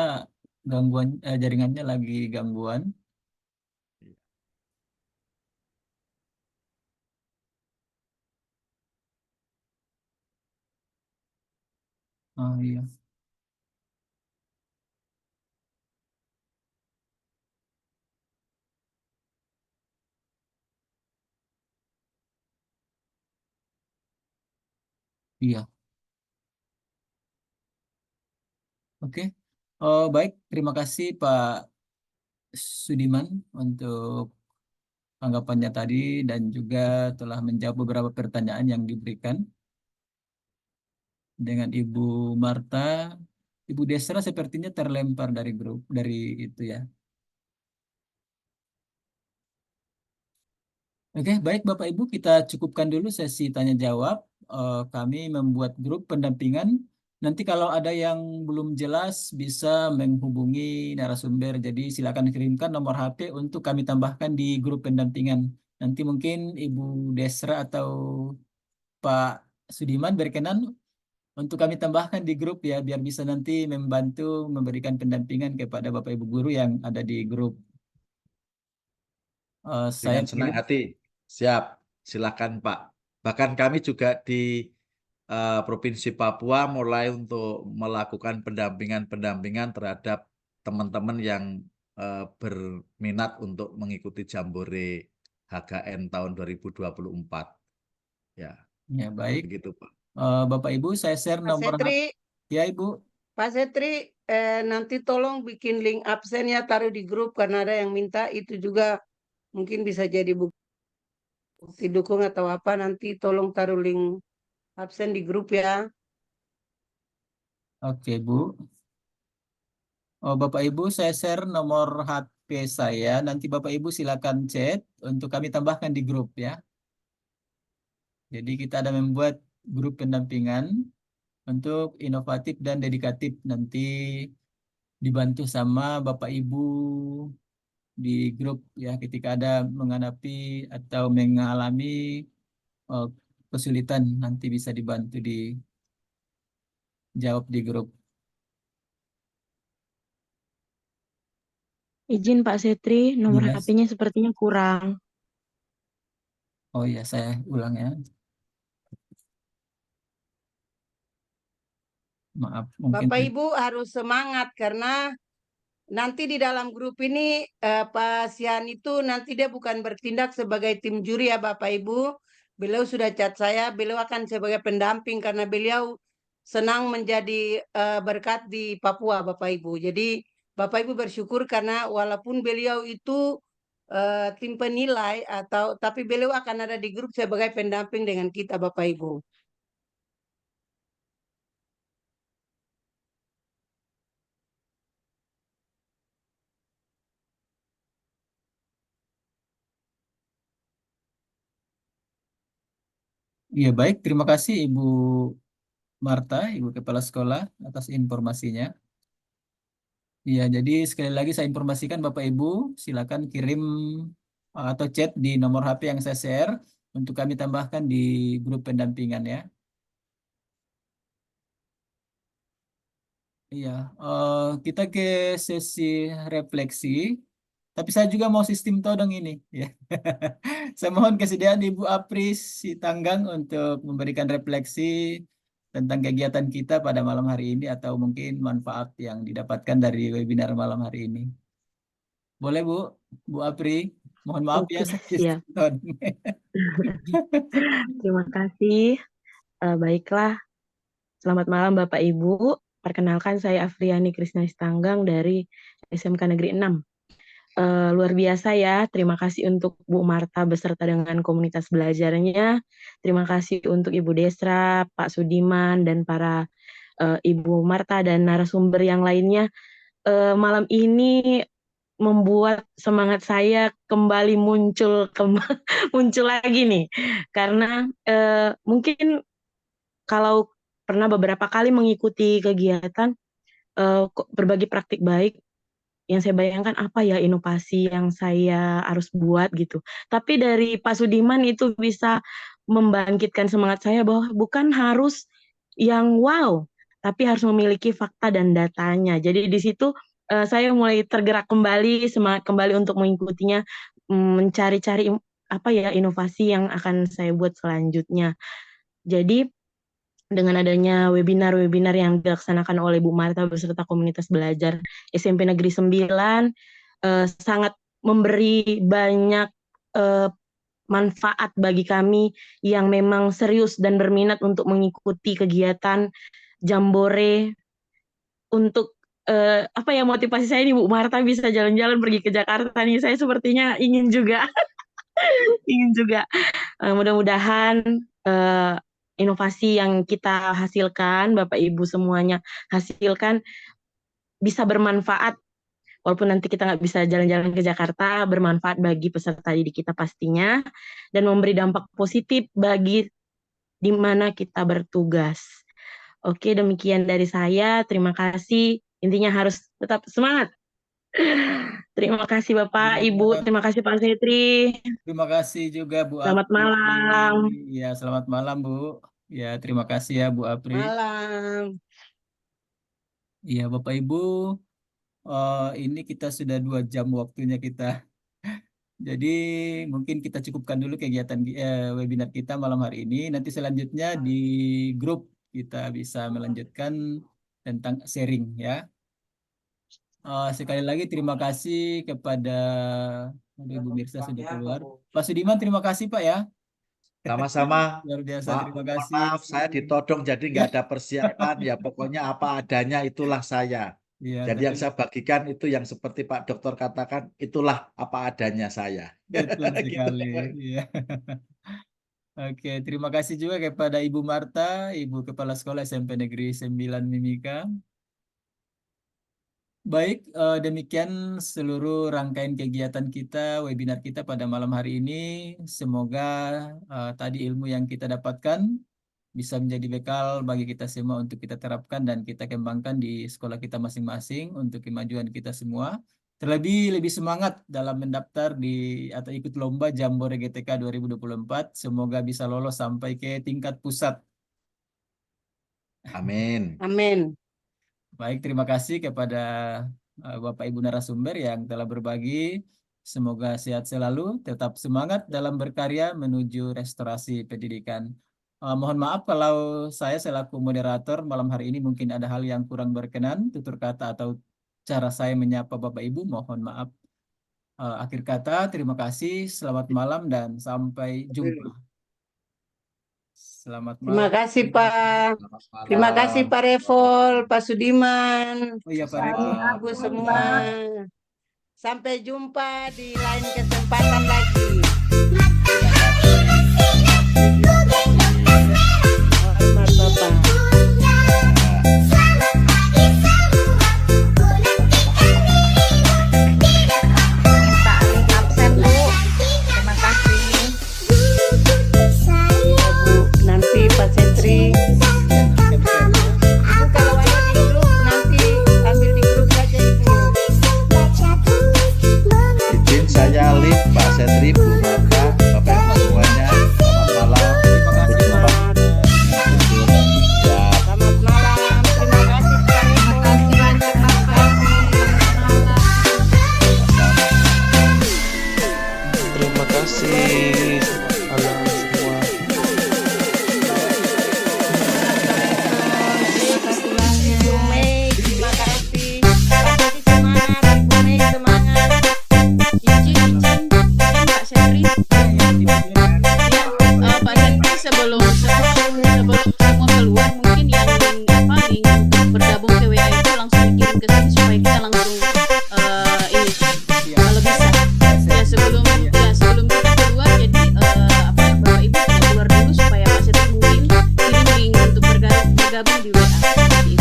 gangguan jaringannya lagi gangguan. Oh iya, iya. Oke. Baik, terima kasih Pak Sudiman untuk tanggapannya tadi dan juga telah menjawab beberapa pertanyaan yang diberikan dengan Ibu Marta. Ibu Desra sepertinya terlempar dari grup dari itu ya. Oke, baik Bapak Ibu, kita cukupkan dulu sesi tanya jawab. Kami membuat grup pendampingan. Nanti kalau ada yang belum jelas bisa menghubungi narasumber. Jadi silakan kirimkan nomor HP untuk kami tambahkan di grup pendampingan. Nanti mungkin Ibu Desra atau Pak Sudiman berkenan untuk kami tambahkan di grup ya, biar bisa nanti membantu memberikan pendampingan kepada Bapak Ibu guru yang ada di grup. Saya Dengan senang kirim. hati. Siap, silakan Pak. Bahkan kami juga di Provinsi Papua mulai untuk melakukan pendampingan-pendampingan terhadap teman-teman yang berminat untuk mengikuti Jambore HKN tahun 2024. Ya, Ya, baik. begitu Pak. Bapak Ibu, saya share Pak nomor HP. Setri, Ya, Ibu. Pak Setri, nanti tolong bikin link absennya taruh di grup karena ada yang minta itu juga mungkin bisa jadi bukti dukung atau apa. Nanti tolong taruh link absen di grup ya. Oke, Bu. Bapak Ibu, saya share nomor HP saya. Nanti Bapak Ibu silakan chat untuk kami tambahkan di grup ya. Jadi kita ada membuat grup pendampingan untuk inovatif dan dedikatif. Nanti dibantu sama Bapak Ibu di grup ya ketika ada menghadapi atau mengalami eh, kesulitan nanti bisa dibantu dijawab di grup. Izin Pak Setri, nomor Iya. HP-nya sepertinya kurang. Oh iya, saya ulang ya. Maaf, mungkin Bapak Ibu harus semangat karena nanti di dalam grup ini Pak Sian itu nanti dia bukan bertindak sebagai tim juri ya Bapak Ibu. Beliau sudah chat saya, beliau akan sebagai pendamping karena beliau senang menjadi berkat di Papua Bapak Ibu. Jadi Bapak Ibu bersyukur karena walaupun beliau itu tim penilai atau tapi beliau akan ada di grup sebagai pendamping dengan kita Bapak Ibu. iya baik. Terima kasih Ibu Marta, Ibu Kepala Sekolah atas informasinya. Iya, jadi sekali lagi saya informasikan Bapak Ibu, silakan kirim atau chat di nomor HP yang saya share untuk kami tambahkan di grup pendampingan ya. Iya, kita ke sesi refleksi. Tapi saya juga mau sistem todong ini ya. Saya mohon kesediaan Ibu Apris Sitanggang untuk memberikan refleksi tentang kegiatan kita pada malam hari ini atau mungkin manfaat yang didapatkan dari webinar malam hari ini. Boleh Bu, Bu Apri. Mohon maaf ya Oke, saya siap. sistem todong. Terima kasih. Baiklah, selamat malam Bapak Ibu. Perkenalkan saya Afriani Krisna Sitanggang dari SMK Negeri 6. Luar biasa ya, terima kasih untuk Bu Marta beserta dengan komunitas belajarnya. Terima kasih untuk Ibu Desra, Pak Sudiman, dan para Ibu Marta dan narasumber yang lainnya. Malam ini membuat semangat saya kembali muncul muncul lagi nih, karena mungkin kalau pernah beberapa kali mengikuti kegiatan berbagi praktik baik, yang saya bayangkan apa ya inovasi yang saya harus buat gitu. Tapi dari Pak Sudiman itu bisa membangkitkan semangat saya bahwa bukan harus yang wow, tapi harus memiliki fakta dan datanya. Jadi di situ saya mulai tergerak kembali, semangat kembali untuk mengikutinya, mencari-cari inovasi yang akan saya buat selanjutnya. Jadi dengan adanya webinar-webinar yang dilaksanakan oleh Bu Marta beserta komunitas belajar SMP Negeri 9 sangat memberi banyak manfaat bagi kami yang memang serius dan berminat untuk mengikuti kegiatan Jambore. Untuk motivasi saya nih Bu Marta bisa jalan-jalan pergi ke Jakarta nih, saya sepertinya ingin juga. Mudah-mudahan inovasi yang kita hasilkan, Bapak Ibu semuanya hasilkan, bisa bermanfaat. Walaupun nanti kita nggak bisa jalan-jalan ke Jakarta, bermanfaat bagi peserta didik kita pastinya, dan memberi dampak positif bagi di mana kita bertugas. Oke, demikian dari saya. Terima kasih. Intinya harus tetap semangat. Terima kasih Bapak, Ibu. Terima kasih Pak Setri. Terima kasih juga Bu Selamat Apri. malam. Ya, selamat malam Bu. Ya, terima kasih ya Bu Apri. Malam. Iya, Bapak Ibu, ini kita sudah 2 jam waktunya kita. Jadi mungkin kita cukupkan dulu kegiatan webinar kita malam hari ini. Nanti selanjutnya di grup kita bisa melanjutkan tentang sharing ya. Sekali lagi terima kasih kepada Ibu Mirsa sudah keluar. Pak Sudiman, terima kasih Pak ya. Sama-sama. Luar biasa, terima Mohon kasih. maaf, saya ditodong jadi nggak ada persiapan. Ya pokoknya apa adanya itulah saya. Iya, Jadi yang saya bagikan itu yang seperti Pak Dokter katakan, itulah apa adanya saya. betul Gitu, sekali. Pak. Iya. Oke, terima kasih juga kepada Ibu Marta, Ibu Kepala Sekolah SMP Negeri 9 Mimika. Baik, demikian seluruh rangkaian kegiatan kita, webinar kita pada malam hari ini. Semoga tadi ilmu yang kita dapatkan bisa menjadi bekal bagi kita semua untuk kita terapkan dan kita kembangkan di sekolah kita masing-masing untuk kemajuan kita semua. Terlebih lebih semangat dalam mendaftar atau ikut lomba Jambore GTK 2024. Semoga bisa lolos sampai ke tingkat pusat. Amin. Amin. Baik, terima kasih kepada Bapak Ibu narasumber yang telah berbagi. Semoga sehat selalu, tetap semangat dalam berkarya menuju restorasi pendidikan. Mohon maaf kalau saya selaku moderator malam hari ini mungkin ada hal yang kurang berkenan, tutur kata atau cara saya menyapa Bapak Ibu, mohon maaf. Akhir kata, terima kasih, selamat malam dan sampai jumpa. Selamat malam. Terima kasih Pak. Selamat malam. Terima kasih Pak Revol, Pak Sudiman, Oh iya, Pak Ibu Riko. semua. Sampai jumpa di lain kesempatan lagi. Hormat Bapak. Absen Bu, terima kasih. Nanti Pak Setri, Ibu kalau ada di grup nanti ambil di grup saja Ibu. Izin saya live Pak Setri, Bu Marta, Bapak Ibu semuanya. Selamat malam. Terima kasih, Sampai jumpa. Pak. Ya. Selamat malam. Terima kasih Pak Revol. Terima kasih. Halo semua. Ibu Mei, terima kasih. Semangat, Ibu Mei semangat. Izin Pak Setri. Ya, Pak Setri sebelum semua keluar mungkin yang link untuk bergabung ke WA itu langsung dikirim ke sini supaya kita langsung ini kalau bisa ya sebelum kita keluar jadi Bapak Ibu kita keluar dulu supaya Pak Setri mungkin kirim link untuk bergabung di WA seperti itu.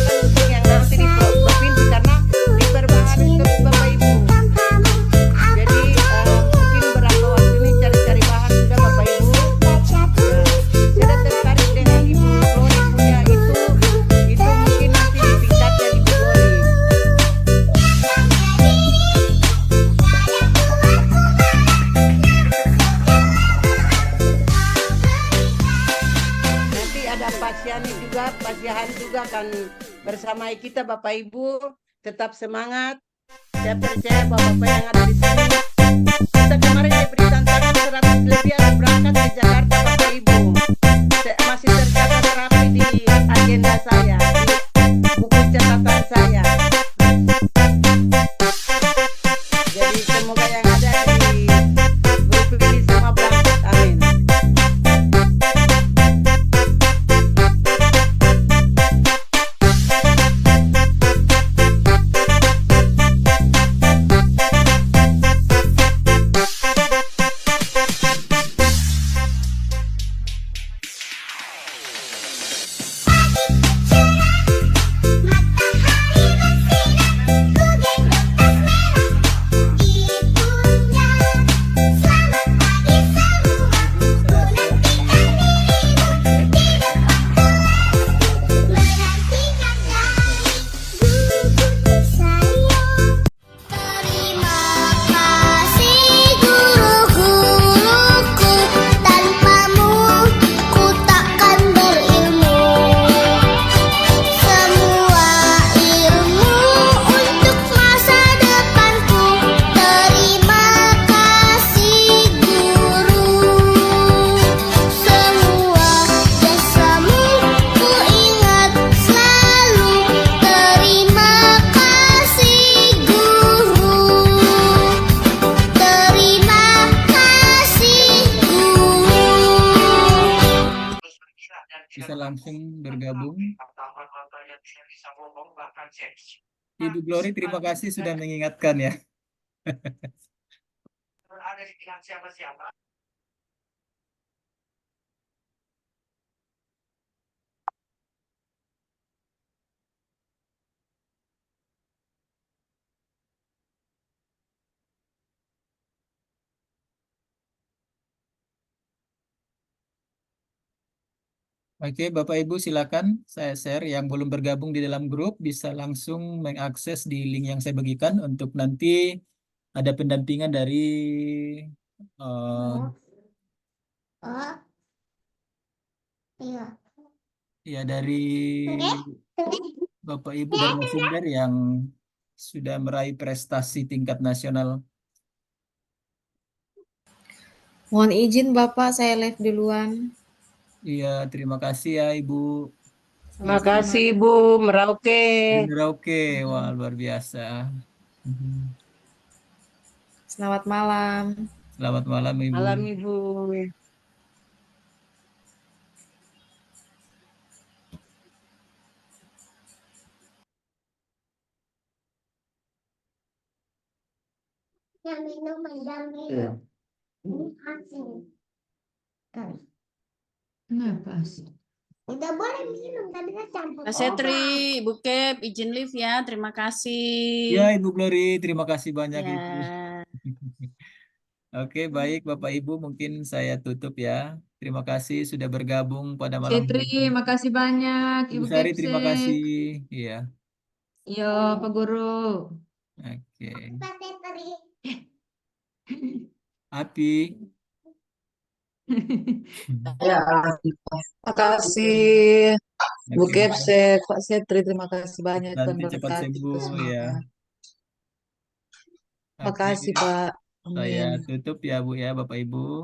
mungkin yang nanti di provinsi karena diperbaharui terus Bapak Ibu. Jadi mungkin berapa waktu ini cari-cari bahan sudah Bapak Ibu. Sudah tertarik dengan Ibu Glory punya itu mungkin nanti ditingkatkan Ibu Glory. Nanti ada Pak Syahani juga akan bersama kita Bapak Ibu. Tetap semangat. Saya percaya Bapak-Bapak yang ada di sini. Kita kemarin diberi tantangan 100 lebih harus berangkat ke Jakarta Bapak Ibu. Masih tercatat rapi di agenda saya, di buku catatan saya. Jadi semoga yang ada di grup ini semua berangkat. Amin. Bisa langsung bergabung. Ibu Glory, terima kasih sudah mengingatkan ya. Oke, Bapak Ibu silakan saya share. Yang belum bergabung di dalam grup bisa langsung mengakses di link yang saya bagikan untuk nanti ada pendampingan dari ya dari Bapak Ibu dan narasumber yang sudah meraih prestasi tingkat nasional. Mohon izin Bapak, saya live duluan. Iya, terima kasih ya Ibu. Terima kasih Ibu Merauke. Merauke, wah luar biasa. Selamat malam. Selamat malam Ibu. Malam Ibu. Yang minum mendamping. Ini asin. Kenapa sih? Udah boleh minum, tapi kan campur. Pak Setri, Ibu Kep, izin live ya. Terima kasih. Ya Ibu Glory, terima kasih banyak Ya. Ibu. Oke, baik Bapak Ibu, mungkin saya tutup ya. Terima kasih sudah bergabung pada malam Setri, ini. makasih banyak. Ibu Ibu Sari, terima Kepsek. kasih. Iya. Yo, Pak Guru. Oke. Pak Tetri. Api. Ya, makasih Bu Oke. Kepsek, Pak Setri, terima kasih banyak Tuhan Nanti cepat berkati sembuh kita semua. ya. Oke. Makasih Pak. Saya Amin. tutup ya Bu ya, Bapak Ibu.